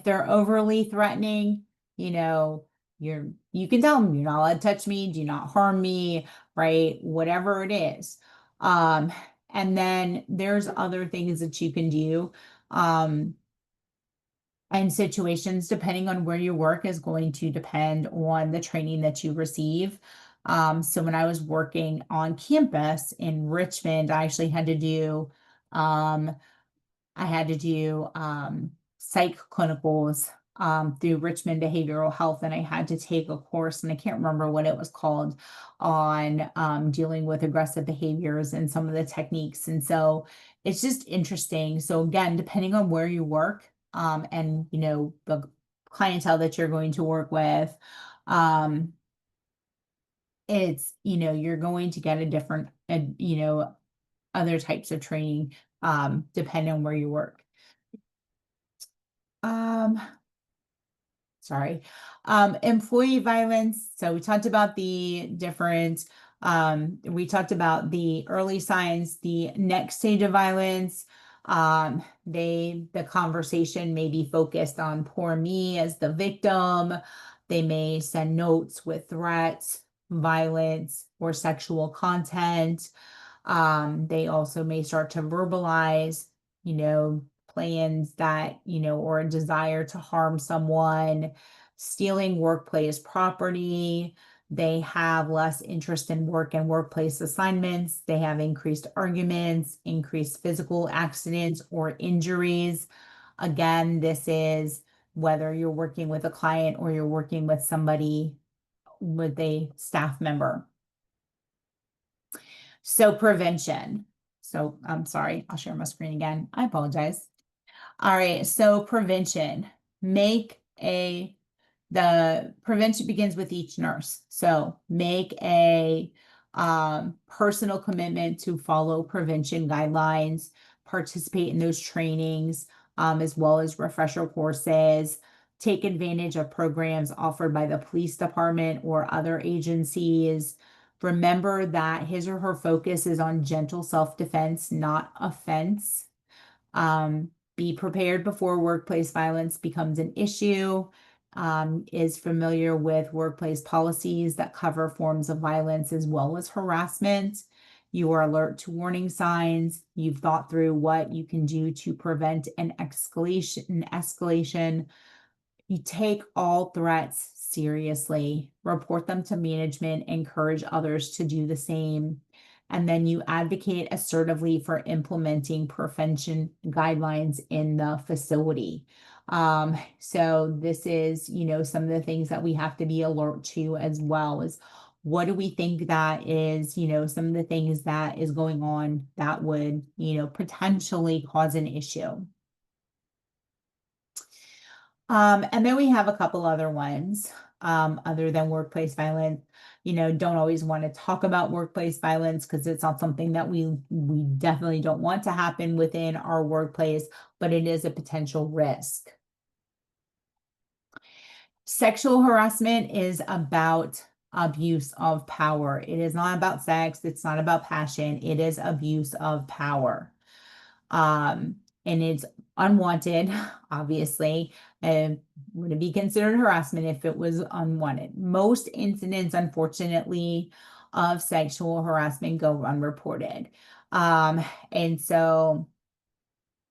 they're overly threatening, you can tell them you're not allowed to touch me, do not harm me, right? Whatever it is. And then there's other things that you can do. And situations, depending on where you work, is going to depend on the training that you receive. So when I was working on campus in Richmond, I actually had to do psych clinicals through Richmond Behavioral Health, and I had to take a course, and I can't remember what it was called, on dealing with aggressive behaviors and some of the techniques. And so it's just interesting. So again, depending on where you work, and the clientele that you're going to work with, it's you're going to get a different other types of training depending on where you work. Sorry. Employee violence. So we talked about the different, we talked about the early signs, the next stage of violence. The conversation may be focused on poor me as the victim. They may send notes with threats, violence, or sexual content. They also may start to verbalize, plans that, or a desire to harm someone, stealing workplace property. They have less interest in work and workplace assignments. They have increased arguments, increased physical accidents or injuries. Again, this is whether you're working with a client or you're working with somebody, with a staff member. So prevention. So I'm sorry, I'll share my screen again. I apologize. All right, so prevention. The prevention begins with each nurse. So make a personal commitment to follow prevention guidelines, participate in those trainings, as well as refresher courses, take advantage of programs offered by the police department or other agencies. Remember that his or her focus is on gentle self-defense, not offense. Be prepared before workplace violence becomes an issue. Is familiar with workplace policies that cover forms of violence as well as harassment. You are alert to warning signs. You've thought through what you can do to prevent an escalation. You take all threats seriously. Report them to management. Encourage others to do the same. and then you advocate assertively for implementing prevention guidelines in the facility. So this is, some of the things that we have to be alert to as well as what do we think that is, some of the things that is going on that would, potentially cause an issue. And then we have a couple other ones, other than workplace violence. Don't always want to talk about workplace violence because it's not something that we definitely don't want to happen within our workplace, but it is a potential risk. Sexual harassment is about abuse of power. It is not about sex. It's not about passion. It is abuse of power. And it's unwanted, obviously, and would it be considered harassment if it was unwanted? Most incidents, unfortunately, of sexual harassment go unreported. And so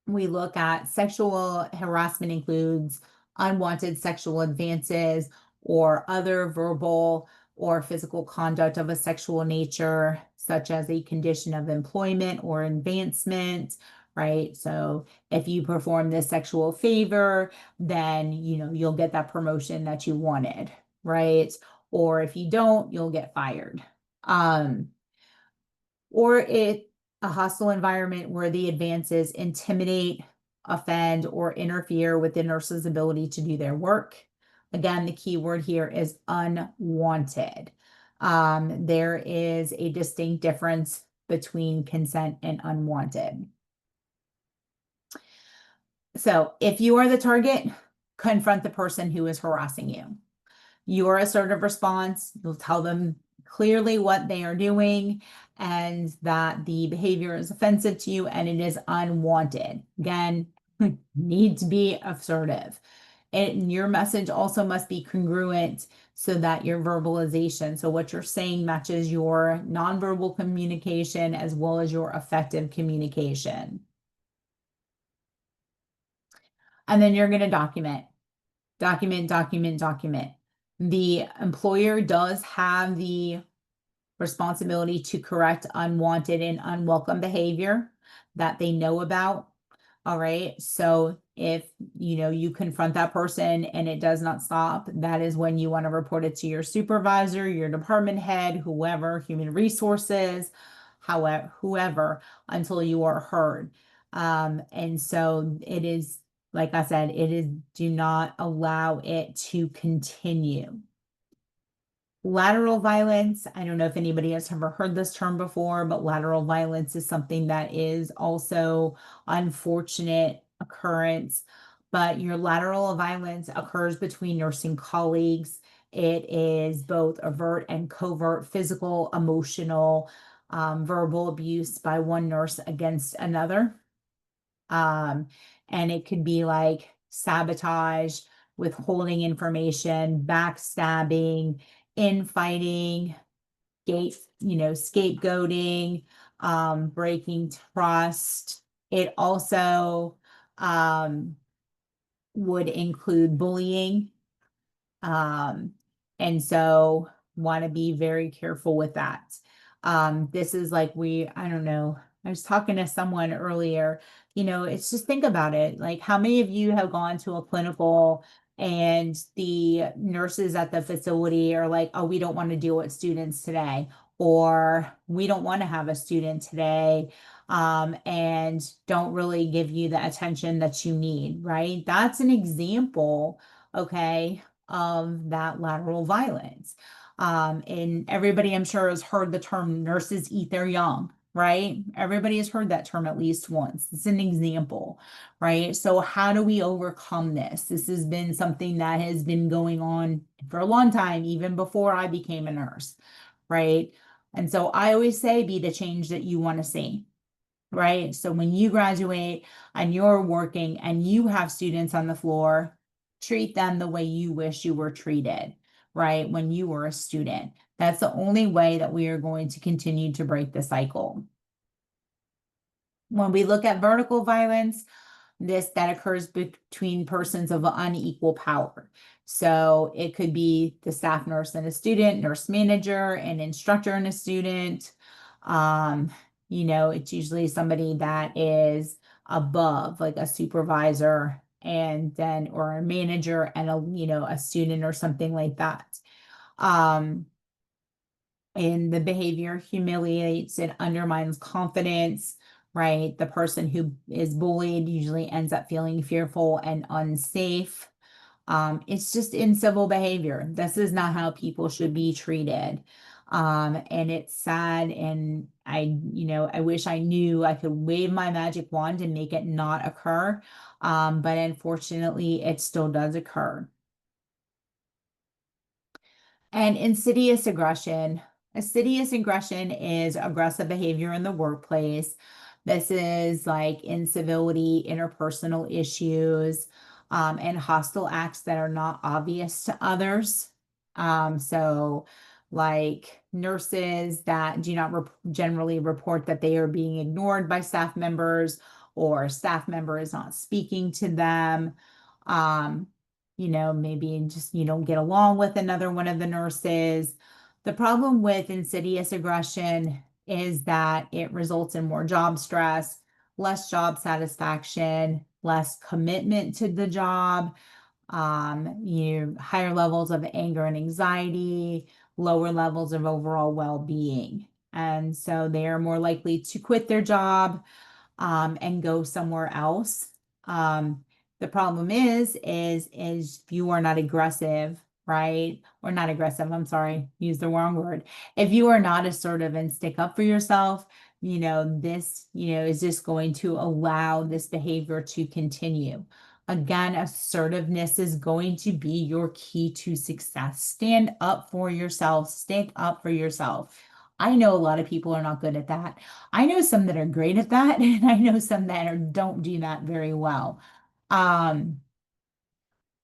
we look at sexual harassment includes unwanted sexual advances or other verbal or physical conduct of a sexual nature, such as a condition of employment or advancement, right? So if you perform this sexual favor, then, you'll get that promotion that you wanted, right? Or if you don't, you'll get fired. Or a hostile environment where the advances intimidate, offend, or interfere with the nurse's ability to do their work. Again, the key word here is unwanted. There is a distinct difference between consent and unwanted. So if you are the target, confront the person who is harassing you. Your assertive response, you'll tell them clearly what they are doing and that the behavior is offensive to you and it is unwanted. Again, need to be assertive. And your message also must be congruent so that your verbalization, so what you're saying matches your nonverbal communication as well as your effective communication. And then you're going to document. Document. The employer does have the responsibility to correct unwanted and unwelcome behavior that they know about. All right. So if you confront that person and it does not stop, that is when you want to report it to your supervisor, your department head, whoever, human resources, whoever, until you are heard. And so it is, like I said, do not allow it to continue. Lateral violence, I don't know if anybody has ever heard this term before, but lateral violence is something that is also unfortunate occurrence. But your lateral violence occurs between nursing colleagues. It is both overt and covert physical, emotional, verbal abuse by one nurse against another. And it could be like sabotage, withholding information, backstabbing, infighting, scapegoating, breaking trust. It also would include bullying. And so want to be very careful with that. This is like I don't know, I was talking to someone earlier, it's just think about it. Like how many of you have gone to a clinical and the nurses at the facility are like, oh, we don't want to deal with students today, or we don't want to have a student today, and don't really give you the attention that you need, right? That's an example, okay, of that lateral violence. And everybody, I'm sure, has heard the term nurses eat their young, right? Everybody has heard that term at least once. It's an example, right? So how do we overcome this? This has been something that has been going on for a long time, even before I became a nurse, right? And so I always say, be the change that you want to see, right? So when you graduate and you're working and you have students on the floor, treat them the way you wish you were treated, right? When you were a student. That's the only way that we are going to continue to break the cycle. When we look at vertical violence, that occurs between persons of unequal power. So it could be the staff nurse and a student, nurse manager, an instructor and a student, Um, it's usually somebody that is above, like a supervisor and then, or a manager and a student or something like that. Um, and the behavior humiliates, it undermines confidence, right? The person who is bullied usually ends up feeling fearful and unsafe. It's just incivil behavior. This is not how people should be treated. And it's sad. And I wish I knew I could wave my magic wand and make it not occur. But unfortunately, it still does occur. And insidious aggression. Insidious aggression is aggressive behavior in the workplace. This is like incivility, interpersonal issues, and hostile acts that are not obvious to others. So, like nurses that do not generally report that they are being ignored by staff members, or staff member is not speaking to them. Um, maybe just you don't get along with another one of the nurses. The problem with insidious aggression is that it results in more job stress, less job satisfaction, less commitment to the job, higher levels of anger and anxiety, lower levels of overall well-being. And so they are more likely to quit their job, and go somewhere else. The problem is you are not aggressive, right? Or not aggressive, I'm sorry, use the wrong word. If you are not assertive and stick up for yourself, this, is just going to allow this behavior to continue. Again, assertiveness is going to be your key to success. Stand up for yourself, stick up for yourself. I know a lot of people are not good at that. I know some that are great at that, and I know some that don't do that very well. Um,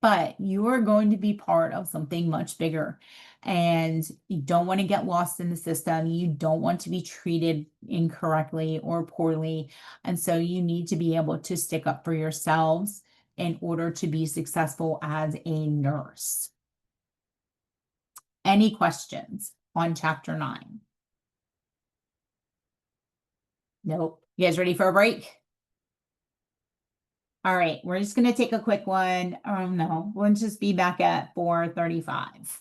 but you are going to be part of something much bigger, and you don't want to get lost in the system. You don't want to be treated incorrectly or poorly. And so you need to be able to stick up for yourselves in order to be successful as a nurse. Any questions on chapter 9? Nope. You guys ready for a break? All right, we're just going to take a quick one. Oh no, we'll just be back at 4:35.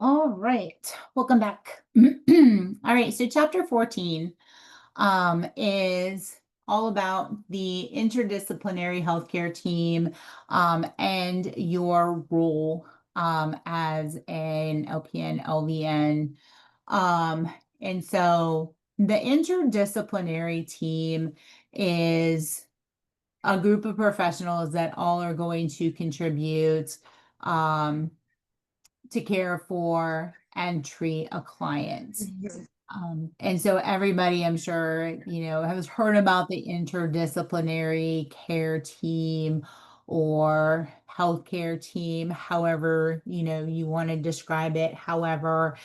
All right, welcome back. All right, so chapter 14 is all about the interdisciplinary healthcare team and your role as an LPN, LVN. And so the interdisciplinary team is a group of professionals that all are going to contribute to care for and treat a client. And so everybody, I'm sure, has heard about the interdisciplinary care team or healthcare team, however, you want to describe it. However,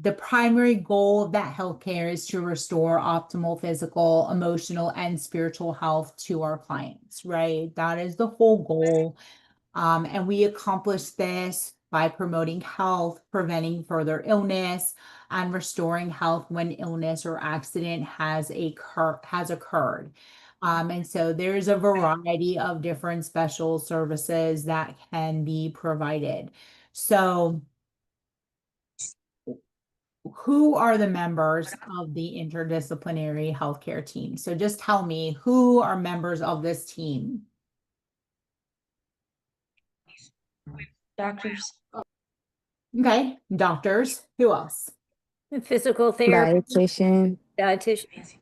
the primary goal of that healthcare is to restore optimal physical, emotional, and spiritual health to our clients, right? That is the whole goal. And we accomplish this by promoting health, preventing further illness, and restoring health when illness or accident has occurred. And so there's a variety of different special services that can be provided. So who are the members of the interdisciplinary healthcare team? So just tell me, who are members of this team? Doctors. Okay, doctors. Who else? Physical therapy, Dietitian, dietitian.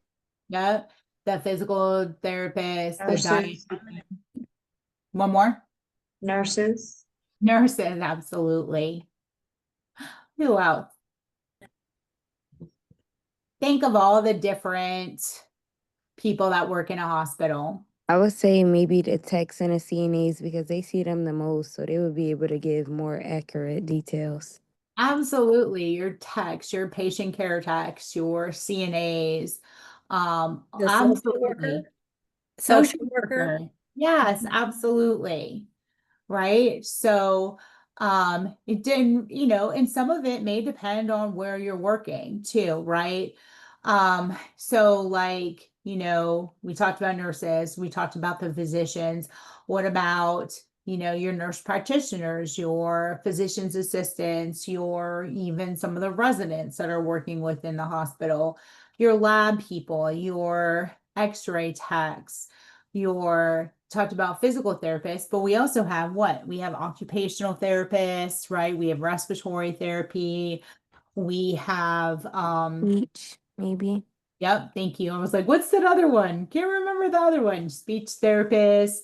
Yep, the physical therapist, the diet. Nurses. One more. Nurses. Nurses, absolutely. Who else? Think of all the different people that work in a hospital. I would say maybe the techs and the CNAs because they see them the most, so they would be able to give more accurate details. Absolutely, your techs, your patient care techs, your CNAs. The social Absolutely. worker, social worker. Yes, absolutely. Right? So it didn't, and some of it may depend on where you're working too, right? So like, we talked about nurses, we talked about the physicians. What about, your nurse practitioners, your physician's assistants, your even some of the residents that are working within the hospital, your lab people, your x-ray techs, your talked about physical therapists, but we also have what? We have occupational therapists, right? We have respiratory therapy. We have Each, maybe. yep, thank you. I was like, what's that other one? Can't remember the other one. Speech therapists,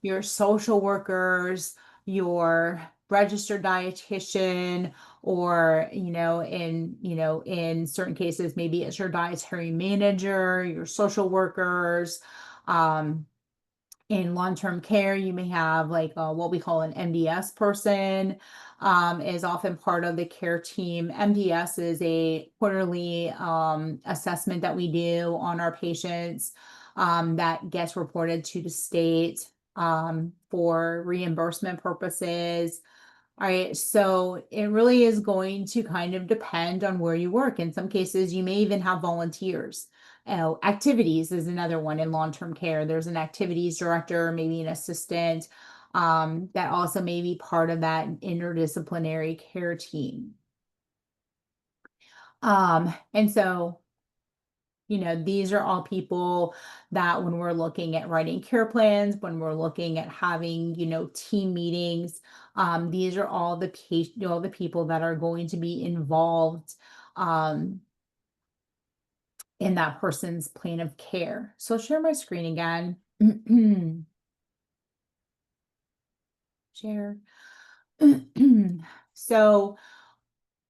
your social workers, your registered dietitian, or in certain cases, maybe it's your dietary manager, your social workers. In long-term care, you may have like what we call an MDS person, is often part of the care team. MDS is a quarterly assessment that we do on our patients that gets reported to the state for reimbursement purposes. All right, so it really is going to kind of depend on where you work. In some cases, you may even have volunteers. Activities is another one in long-term care. There's an activities director, maybe an assistant, that also may be part of that interdisciplinary care team. And so these are all people that when we're looking at writing care plans, when we're looking at having, team meetings, these are all the people that are going to be involved in that person's plan of care. So I'll share my screen again. Share. So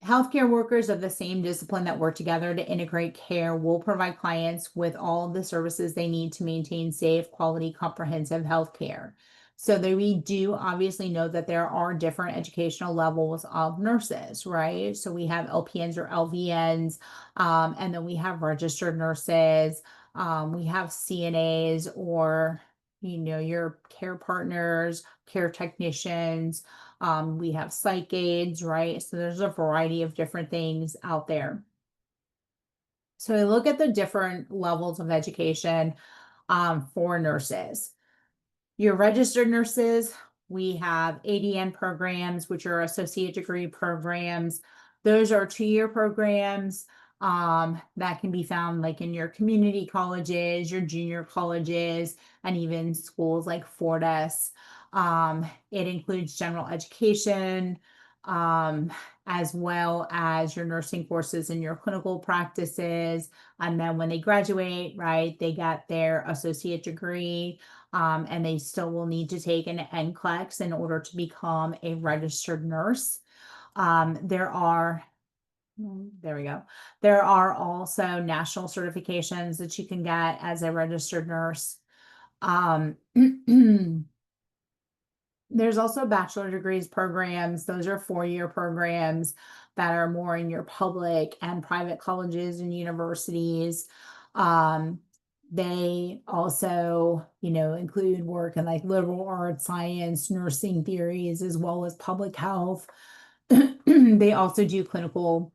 healthcare workers of the same discipline that work together to integrate care will provide clients with all of the services they need to maintain safe, quality, comprehensive healthcare. So that we do obviously know that there are different educational levels of nurses, right? So we have LPNs or LVNs, and then we have registered nurses, we have CNAs or your care partners, care technicians, we have psych aides, right? So there's a variety of different things out there. So I look at the different levels of education for nurses. Your registered nurses, we have ADN programs, which are associate degree programs. Those are 2-year programs that can be found like in your community colleges, your junior colleges, and even schools like Fortis. It includes general education, as well as your nursing courses and your clinical practices. And then when they graduate, right, they get their associate degree, and they still will need to take an NCLEX in order to become a registered nurse. There we go. There are also national certifications that you can get as a registered nurse. There's also bachelor degrees programs. Those are 4-year programs that are more in your public and private colleges and universities. They also, include work in like liberal arts, science, nursing theories, as well as public health. They also do clinical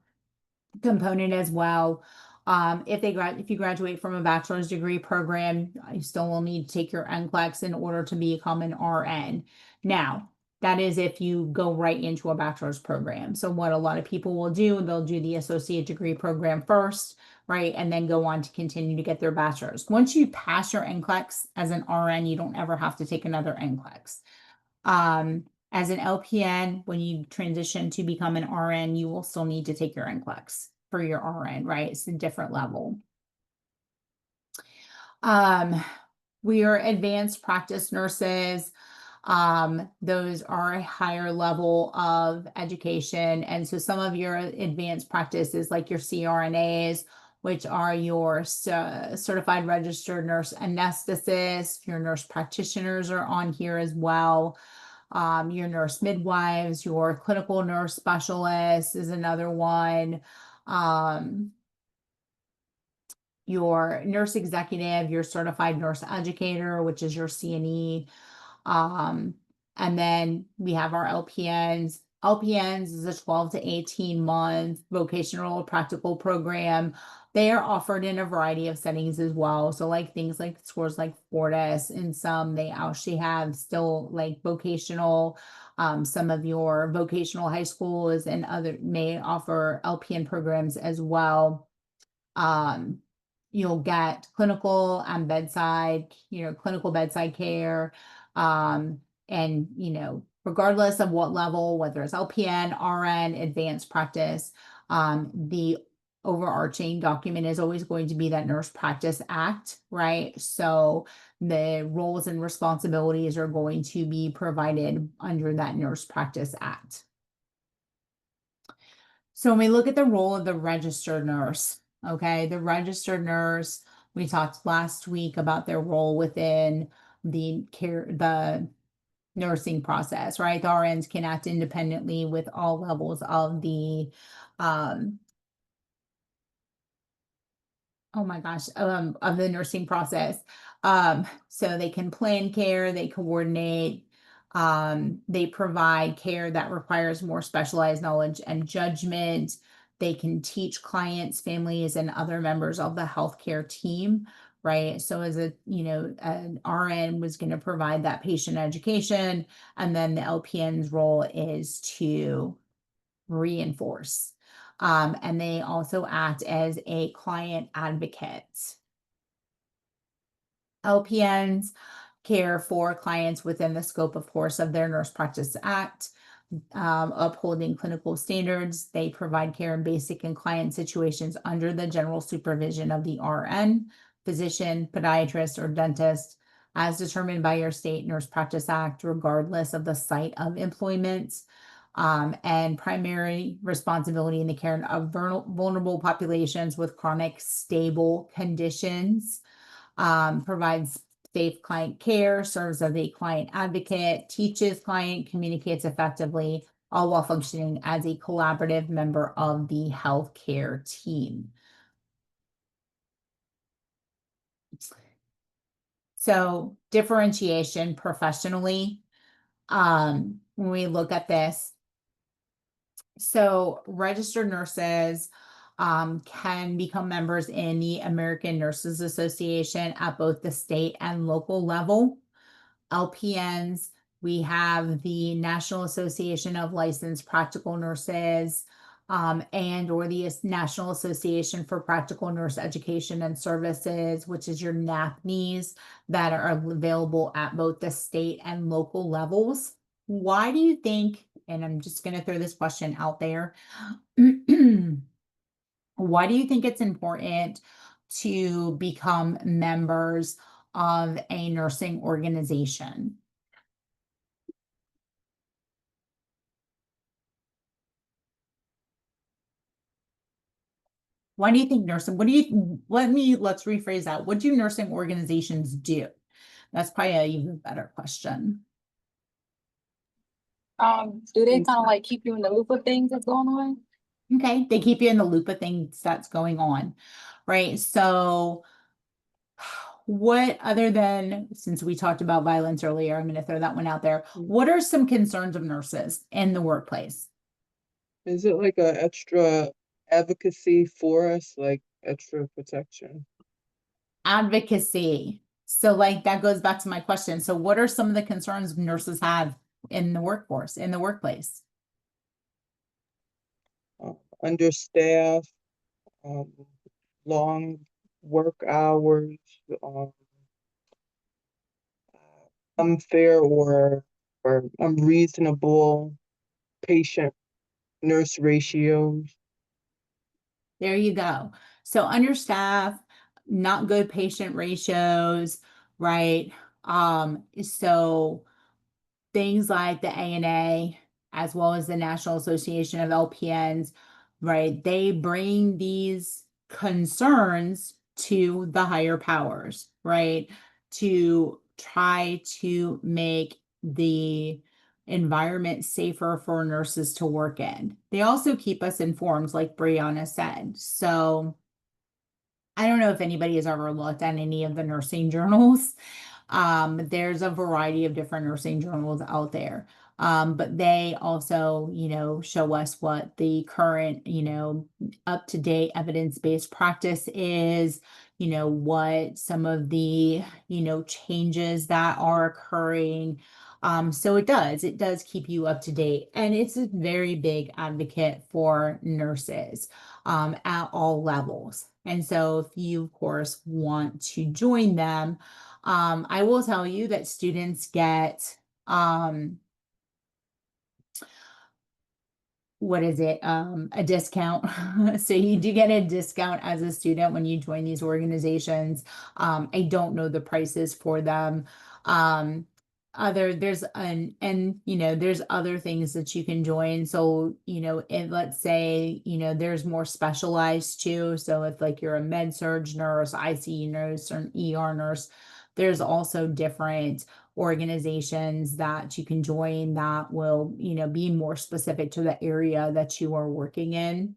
component as well. If you graduate from a bachelor's degree program, you still will need to take your NCLEX in order to become an RN. Now, that is if you go right into a bachelor's program. So what a lot of people will do, they'll do the associate degree program first, right? And then go on to continue to get their bachelor's. Once you pass your NCLEX as an RN, you don't ever have to take another NCLEX. As an LPN, when you transition to become an RN, you will still need to take your NCLEX for your RN, right? It's a different level. We are advanced practice nurses. Those are a higher level of education. And so some of your advanced practices like your CRNAs, which are your certified registered nurse anesthetists, your nurse practitioners are on here as well. Your nurse midwives, your clinical nurse specialist is another one. Your nurse executive, your certified nurse educator, which is your CNE. And then we have our LPNs. LPNs is a 12 to 18 month vocational practical program. They are offered in a variety of settings as well. So like things like schools like Fortis, and some they actually have still like vocational. Some of your vocational high schools and other may offer LPN programs as well. You'll get clinical and bedside, clinical bedside care. And, regardless of what level, whether it's LPN, RN, advanced practice, the overarching document is always going to be that Nurse Practice Act, right? So the roles and responsibilities are going to be provided under that Nurse Practice Act. So when we look at the role of the registered nurse, okay, the registered nurse, we talked last week about their role within the nursing process, right? The RNs can act independently with all levels of the of the nursing process. So they can plan care, they coordinate, they provide care that requires more specialized knowledge and judgment. They can teach clients, families, and other members of the healthcare team, right? So as an RN was going to provide that patient education, and then the LPN's role is to reinforce. And they also act as a client advocate. LPNs care for clients within the scope, of course, of their Nurse Practice Act, upholding clinical standards. They provide care in basic and client situations under the general supervision of the RN, physician, podiatrist, or dentist, as determined by your state Nurse Practice Act, regardless of the site of employment. And primary responsibility in the care of vulnerable populations with chronic stable conditions, provides safe client care, serves as a client advocate, teaches client, communicates effectively, all while functioning as a collaborative member of the healthcare team. So differentiation professionally, when we look at this, so registered nurses can become members in the American Nurses Association at both the state and local level. LPNs, we have the National Association of Licensed Practical Nurses. and or the National Association for Practical Nurse Education and Services, which is your NAPNES, that are available at both the state and local levels. Why do you think, and I'm just going to throw this question out there, why do you think it's important to become members of a nursing organization? Why do you think nursing, let's rephrase that. What do nursing organizations do? That's probably an even better question. Do they kind of like keep you in the loop of things that's going on? Okay, they keep you in the loop of things that's going on, right? So what, other than, since we talked about violence earlier, I'm going to throw that one out there. What are some concerns of nurses in the workplace? Is it like a extra advocacy for us, like extra protection? Advocacy. So like that goes back to my question. So what are some of the concerns nurses have in the workforce, in the workplace? Understaffed, long work hours, um, unfair or unreasonable patient nurse ratios. There you go. So understaffed, not good patient ratios, right? So things like the ANA, as well as the National Association of LPNs, right? They bring these concerns to the higher powers, right? To try to make the environment safer for nurses to work in. They also keep us informed, like Brianna said. So I don't know if anybody has ever looked at any of the nursing journals. There's a variety of different nursing journals out there. But they also, show us what the current, up-to-date evidence-based practice is, what some of the, changes that are occurring. So it does keep you up to date. And it's a very big advocate for nurses at all levels. And so if you, of course, want to join them, I will tell you that students get, what is it? A discount. So you do get a discount as a student when you join these organizations. I don't know the prices for them. There's there's other things that you can join. So, if let's say, there's more specialized too. So if like you're a med surg nurse, ICU nurse, or an ER nurse, there's also different organizations that you can join that will, be more specific to the area that you are working in.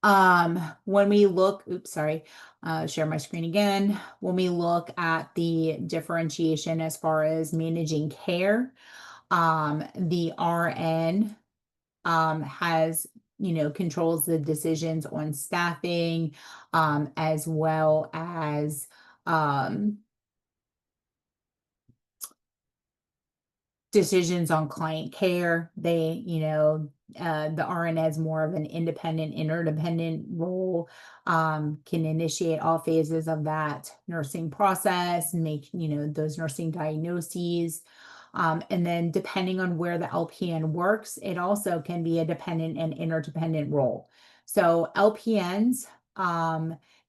When we look, share my screen again. When we look at the differentiation as far as managing care, the RN has, controls the decisions on staffing, as well as decisions on client care. They, the RN has more of an independent, interdependent role, can initiate all phases of that nursing process, make, those nursing diagnoses. And then depending on where the LPN works, it also can be a dependent and interdependent role. So LPNs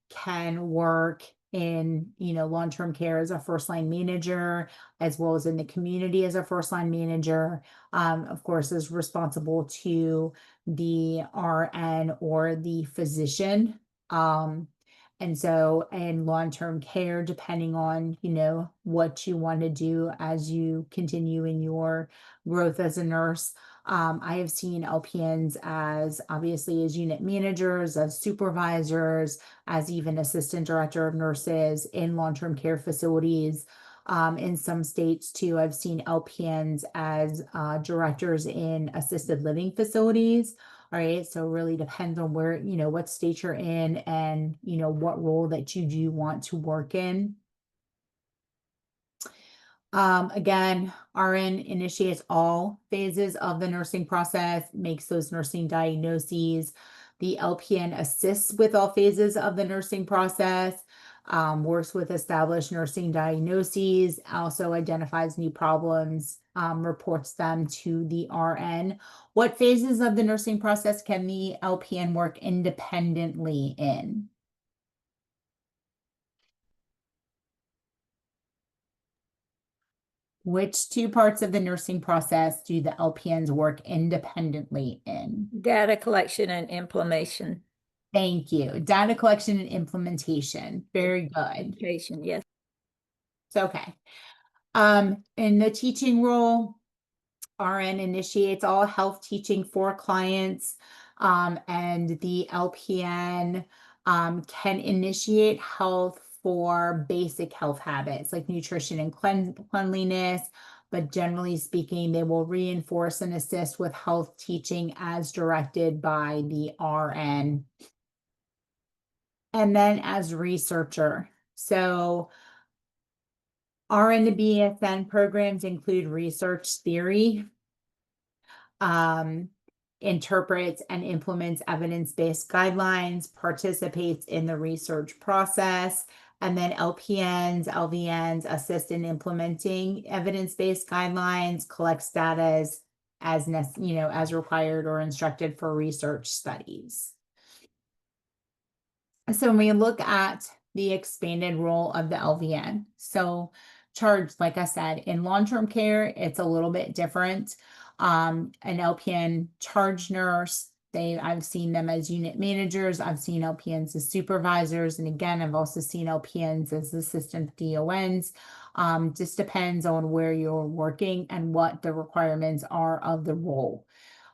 can work in, long-term care as a first line manager, as well as in the community as a first line manager. Of course, is responsible to the RN or the physician. And so in long-term care, depending on, what you want to do as you continue in your growth as a nurse, I have seen LPNs as obviously as unit managers, as supervisors, as even assistant director of nurses in long-term care facilities. In some states too, I've seen LPNs as directors in assisted living facilities. All right, so it really depends on where, what state you're in and, what role that you do want to work in. Again, RN initiates all phases of the nursing process, makes those nursing diagnoses. The LPN assists with all phases of the nursing process, works with established nursing diagnoses, also identifies new problems, reports them to the RN. What phases of the nursing process can the LPN work independently in? Which two parts of the nursing process do the LPNs work independently in? Data collection and implementation. Thank you. Data collection and implementation. Very good. Implementation, yes. It's okay. In the teaching role, RN initiates all health teaching for clients, and the LPN can initiate health for basic health habits like nutrition and cleanliness, but generally speaking, they will reinforce and assist with health teaching as directed by the RN. And then as researcher. So RN to BSN programs include research theory, interprets and implements evidence-based guidelines, participates in the research process, and then LPNs, LVNs assist in implementing evidence-based guidelines, collects data as required or instructed for research studies. So when we look at the expanded role of the LVN, so charge, like I said, in long-term care, it's a little bit different. An LPN charge nurse, I've seen them as unit managers. I've seen LPNs as supervisors. And again, I've also seen LPNs as assistant DONs. Just depends on where you're working and what the requirements are of the role.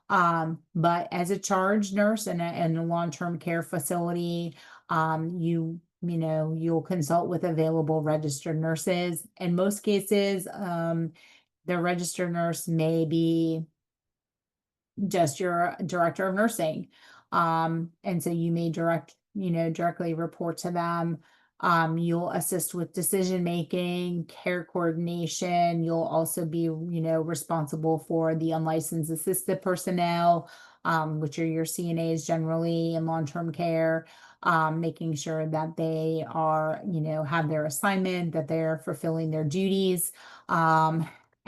But as a charge nurse in a long-term care facility, you'll consult with available registered nurses. In most cases, the registered nurse may be just your director of nursing. And so you may directly report to them. You'll assist with decision making, care coordination. You'll also be, responsible for the unlicensed assisted personnel, which are your CNAs generally in long-term care, making sure that they are, have their assignment, that they're fulfilling their duties.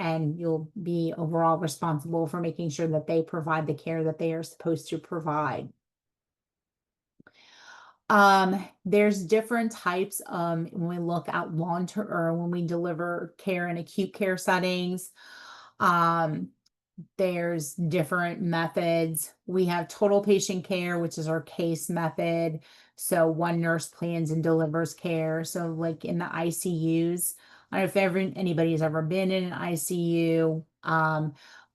And you'll be overall responsible for making sure that they provide the care that they are supposed to provide. There's different types when we look at long-term or when we deliver care in acute care settings. There's different methods. We have total patient care, which is our case method. So one nurse plans and delivers care. So like in the ICUs, I don't know if anybody's ever been in an ICU,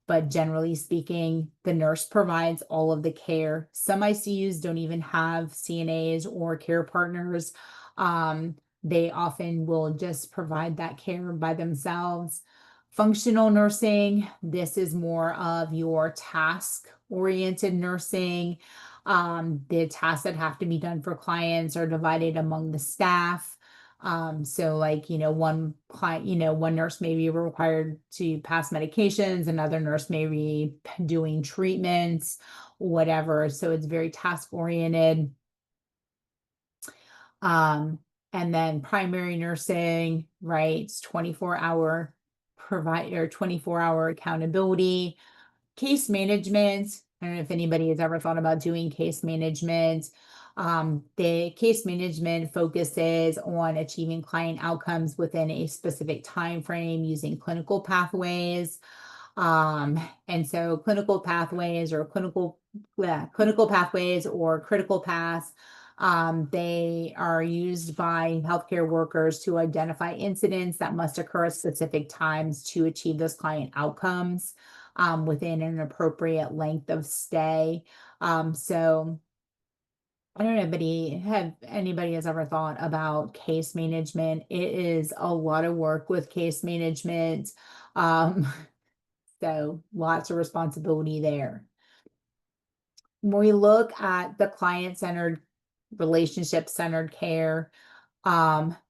but generally speaking, the nurse provides all of the care. Some ICUs don't even have CNAs or care partners. They often will just provide that care by themselves. Functional nursing, this is more of your task-oriented nursing. The tasks that have to be done for clients are divided among the staff. So like, one client, one nurse may be required to pass medications, another nurse may be doing treatments, whatever. So it's very task-oriented. And then primary nursing, right? It's 24-hour provider, 24-hour accountability. Case management. I don't know if anybody has ever thought about doing case management. The case management focuses on achieving client outcomes within a specific time frame using clinical pathways. And so clinical pathways or critical paths, they are used by healthcare workers to identify incidents that must occur at specific times to achieve those client outcomes within an appropriate length of stay. So I don't know if anybody has ever thought about case management. It is a lot of work with case management. So lots of responsibility there. When we look at the client-centered, relationship-centered care,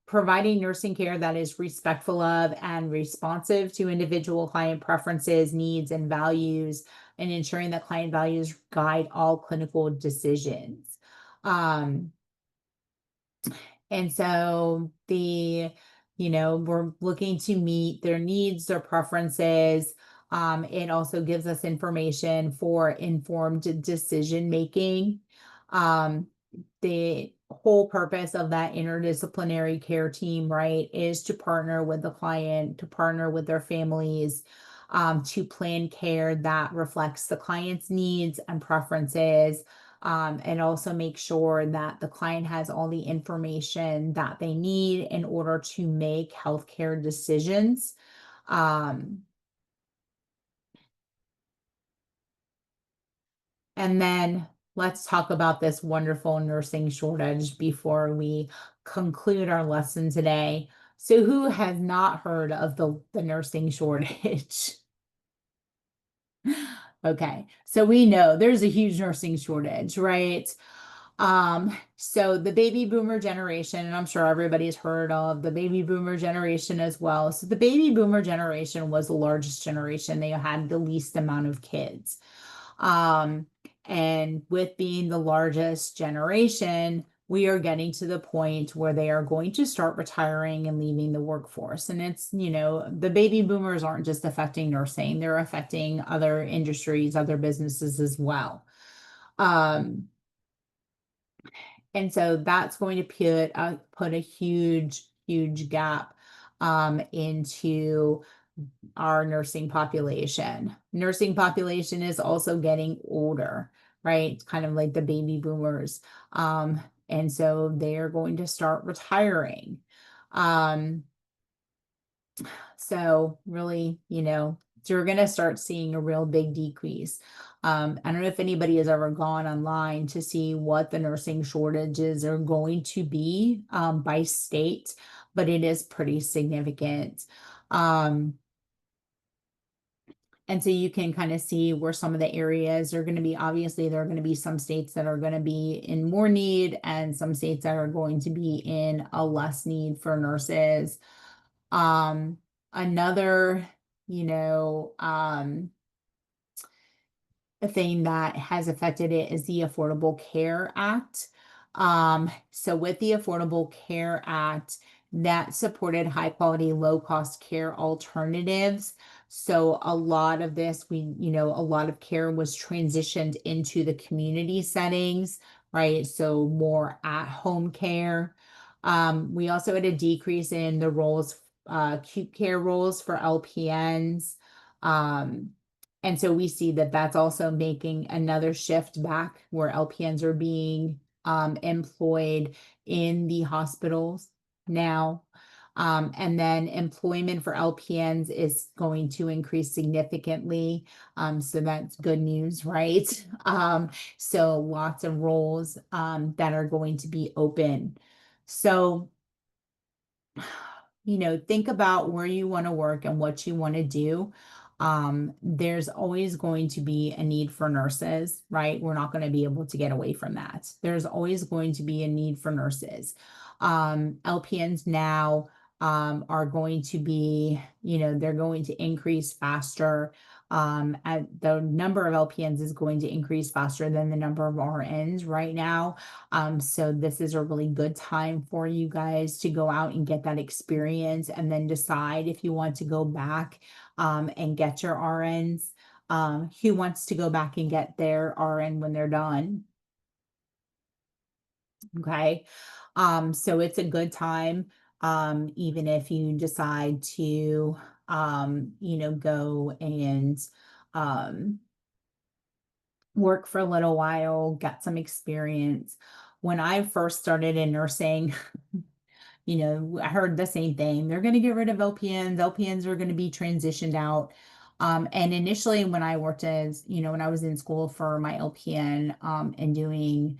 providing nursing care that is respectful of and responsive to individual client preferences, needs, and values, and ensuring that client values guide all clinical decisions. And so we're looking to meet their needs, their preferences. It also gives us information for informed decision making. The whole purpose of that interdisciplinary care team, right, is to partner with the client, to partner with their families, to plan care that reflects the client's needs and preferences, and also make sure that the client has all the information that they need in order to make healthcare decisions. And then let's talk about this wonderful nursing shortage before we conclude our lesson today. So who has not heard of the nursing shortage? Okay, so we know there's a huge nursing shortage, right? So the baby boomer generation, and I'm sure everybody's heard of the baby boomer generation as well. So the baby boomer generation was the largest generation. They had the least amount of kids. And with being the largest generation, we are getting to the point where they are going to start retiring and leaving the workforce. And it's, the baby boomers aren't just affecting nursing, they're affecting other industries, other businesses as well. And so that's going to put a huge gap into our nursing population. Nursing population is also getting older, right? It's kind of like the baby boomers. And so they are going to start retiring. So really, you're going to start seeing a real big decrease. I don't know if anybody has ever gone online to see what the nursing shortages are going to be by state, but it is pretty significant. And so you can kind of see where some of the areas are going to be. Obviously, there are going to be some states that are going to be in more need and some states that are going to be in a less need for nurses. Another, a thing that has affected it is the Affordable Care Act. So with the Affordable Care Act, that supported high quality, low cost care alternatives. So a lot of this, a lot of care was transitioned into the community settings, right? So more at home care. We also had a decrease in the roles, acute care roles for LPNs. And so we see that that's also making another shift back where LPNs are being employed in the hospitals now. And then employment for LPNs is going to increase significantly. So that's good news, right? So lots of roles that are going to be open. So, think about where you want to work and what you want to do. There's always going to be a need for nurses, right? We're not going to be able to get away from that. There's always going to be a need for nurses. LPNs now are going to be, they're going to increase faster. The number of LPNs is going to increase faster than the number of RNs right now. So this is a really good time for you guys to go out and get that experience and then decide if you want to go back and get your RNs. Who wants to go back and get their RN when they're done? Okay. So it's a good time, even if you decide to, go and work for a little while, get some experience. When I first started in nursing, I heard the same thing. They're going to get rid of LPNs. LPNs are going to be transitioned out. And initially when I worked as, when I was in school for my LPN, and doing,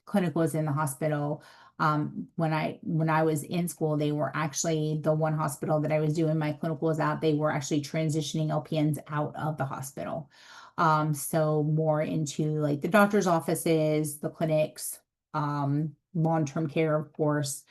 clinicals in the hospital, when I was in school, they were actually the one hospital that I was doing my clinicals at, they were actually transitioning LPNs out of the hospital. So more into like the doctor's offices, the clinics, long-term care, of course.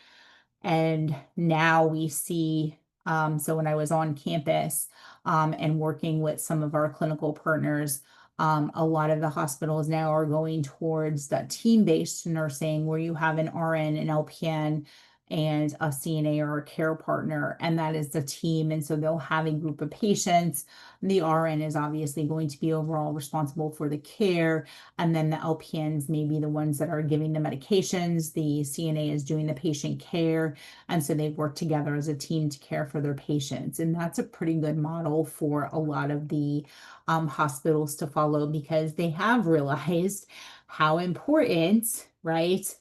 And now we see, so when I was on campus and working with some of our clinical partners, a lot of the hospitals now are going towards the team-based nursing where you have an RN, an LPN, and a CNA or a care partner, and that is the team. And so they'll have a group of patients. The RN is obviously going to be overall responsible for the care, and then the LPNs may be the ones that are giving the medications. The CNA is doing the patient care, and so they work together as a team to care for their patients. And that's a pretty good model for a lot of the hospitals to follow, because they have realized how important, right,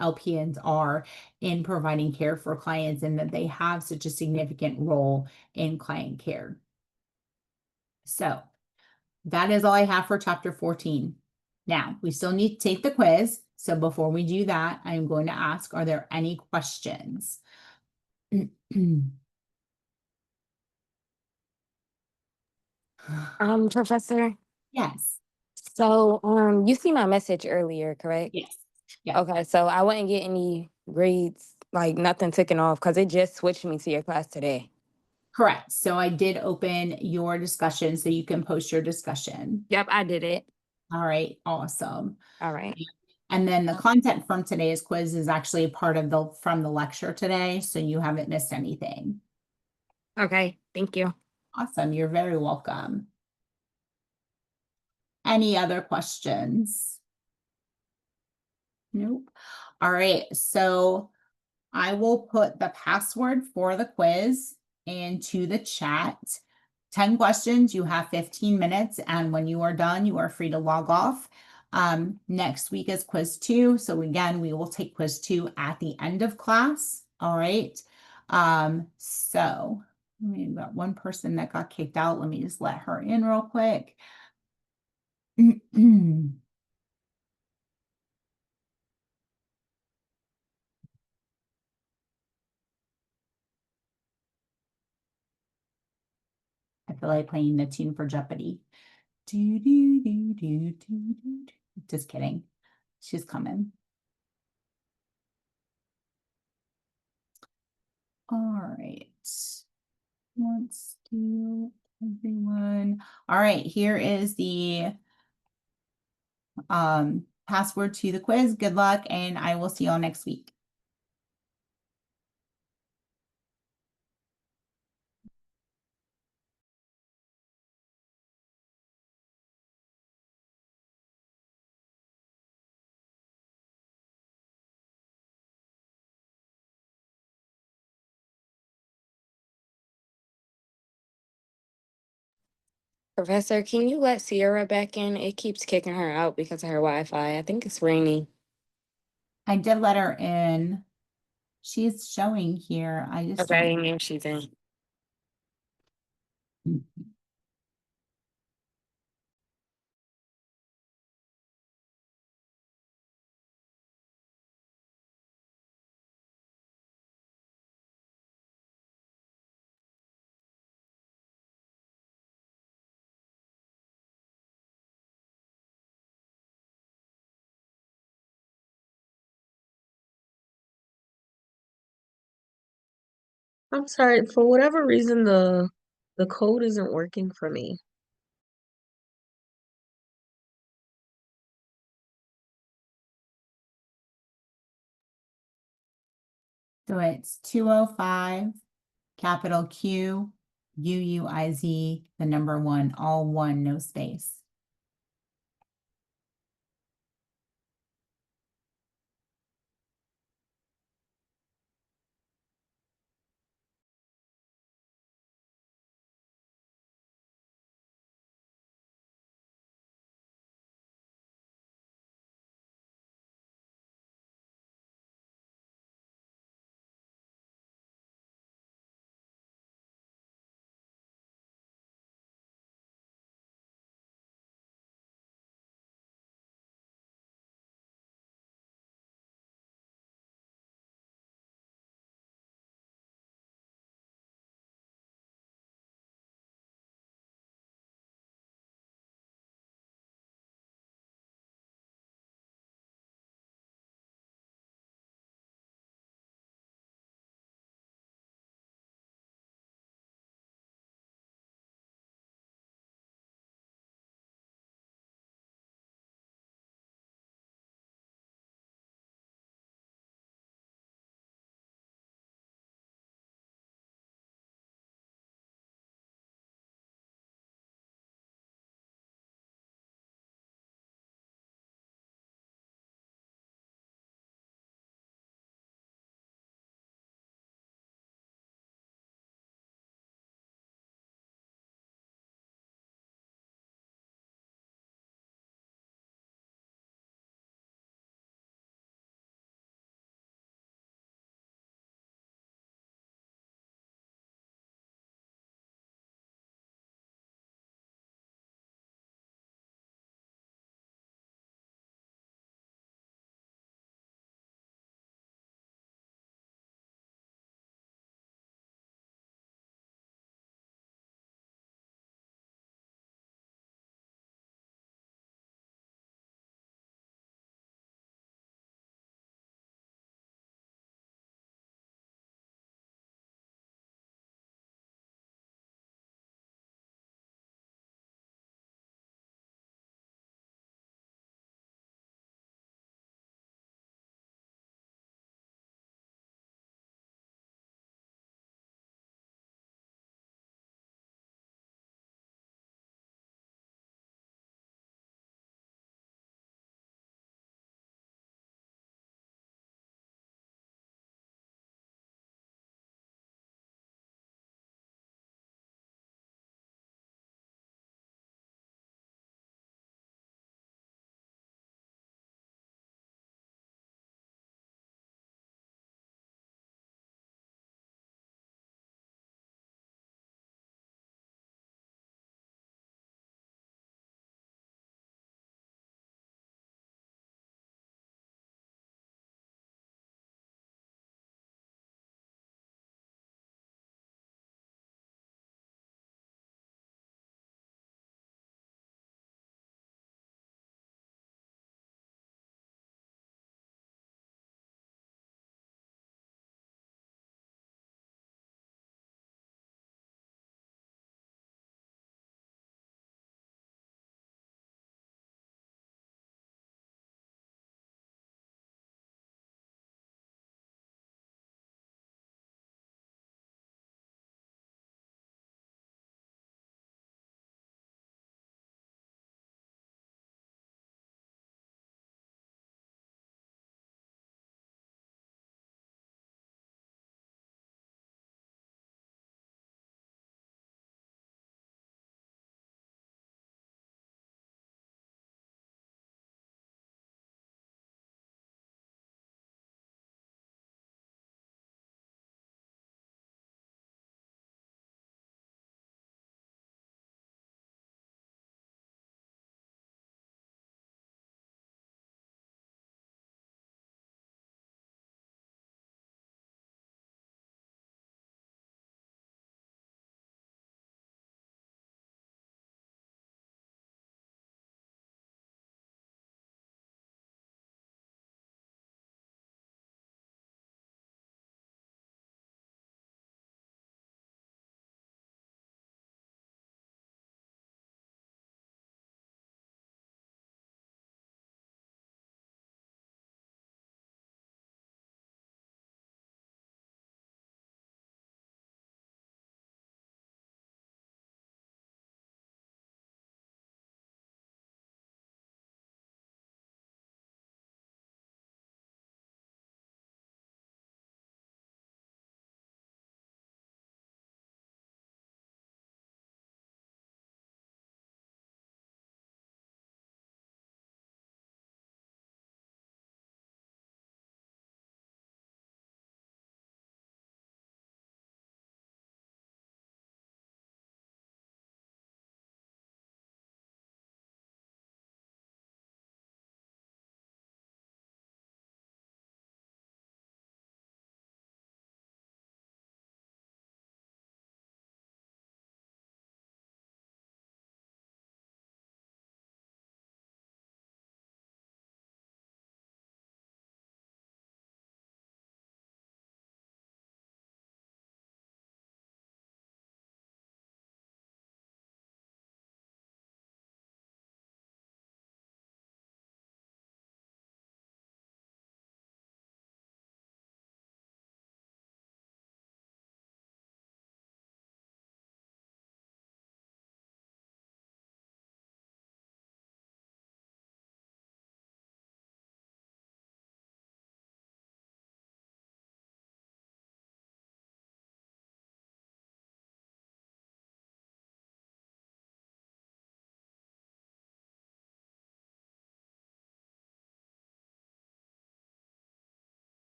LPNs are in providing care for clients, and that they have such a significant role in client care. So that is all I have for chapter 14. Now, we still need to take the quiz. So before we do that, I'm going to ask, are there any questions? Professor, Yes. so you see my message earlier, correct? Yes. Yes. Okay, so I wouldn't get any grades, like nothing taken off, because it just switched me to your class today. Correct. So I did open your discussion so you can post your discussion. Yep, I did it. All right. Awesome. All right. And then the content from today's quiz is actually a part of from the lecture today, so you haven't missed anything. Okay, thank you. Awesome. You're very welcome. Any other questions? Nope. All right. So I will put the password for the quiz into the chat. 10 questions, you have 15 minutes, and when you are done, you are free to log off. Next week is quiz 2. So again, we will take quiz 2 at the end of class. All right. So we've got one person that got kicked out. Let me just let her in real quick. I feel like playing the tune for Jeopardy. Do, do, do, do, do, do. Just kidding. She's coming. All right. Let's do everyone. All right, here is the password to the quiz. Good luck, and I will see y'all next week. Professor, can you let Sierra back in? It keeps kicking her out because of her Wi-Fi. I think it's raining. I did let her in. She's showing here. I just Okay, and she's in. don't. I'm sorry, for whatever reason the code isn't working for me. So it's 205, capital Q, UUIZ, the number 1, all one, no space.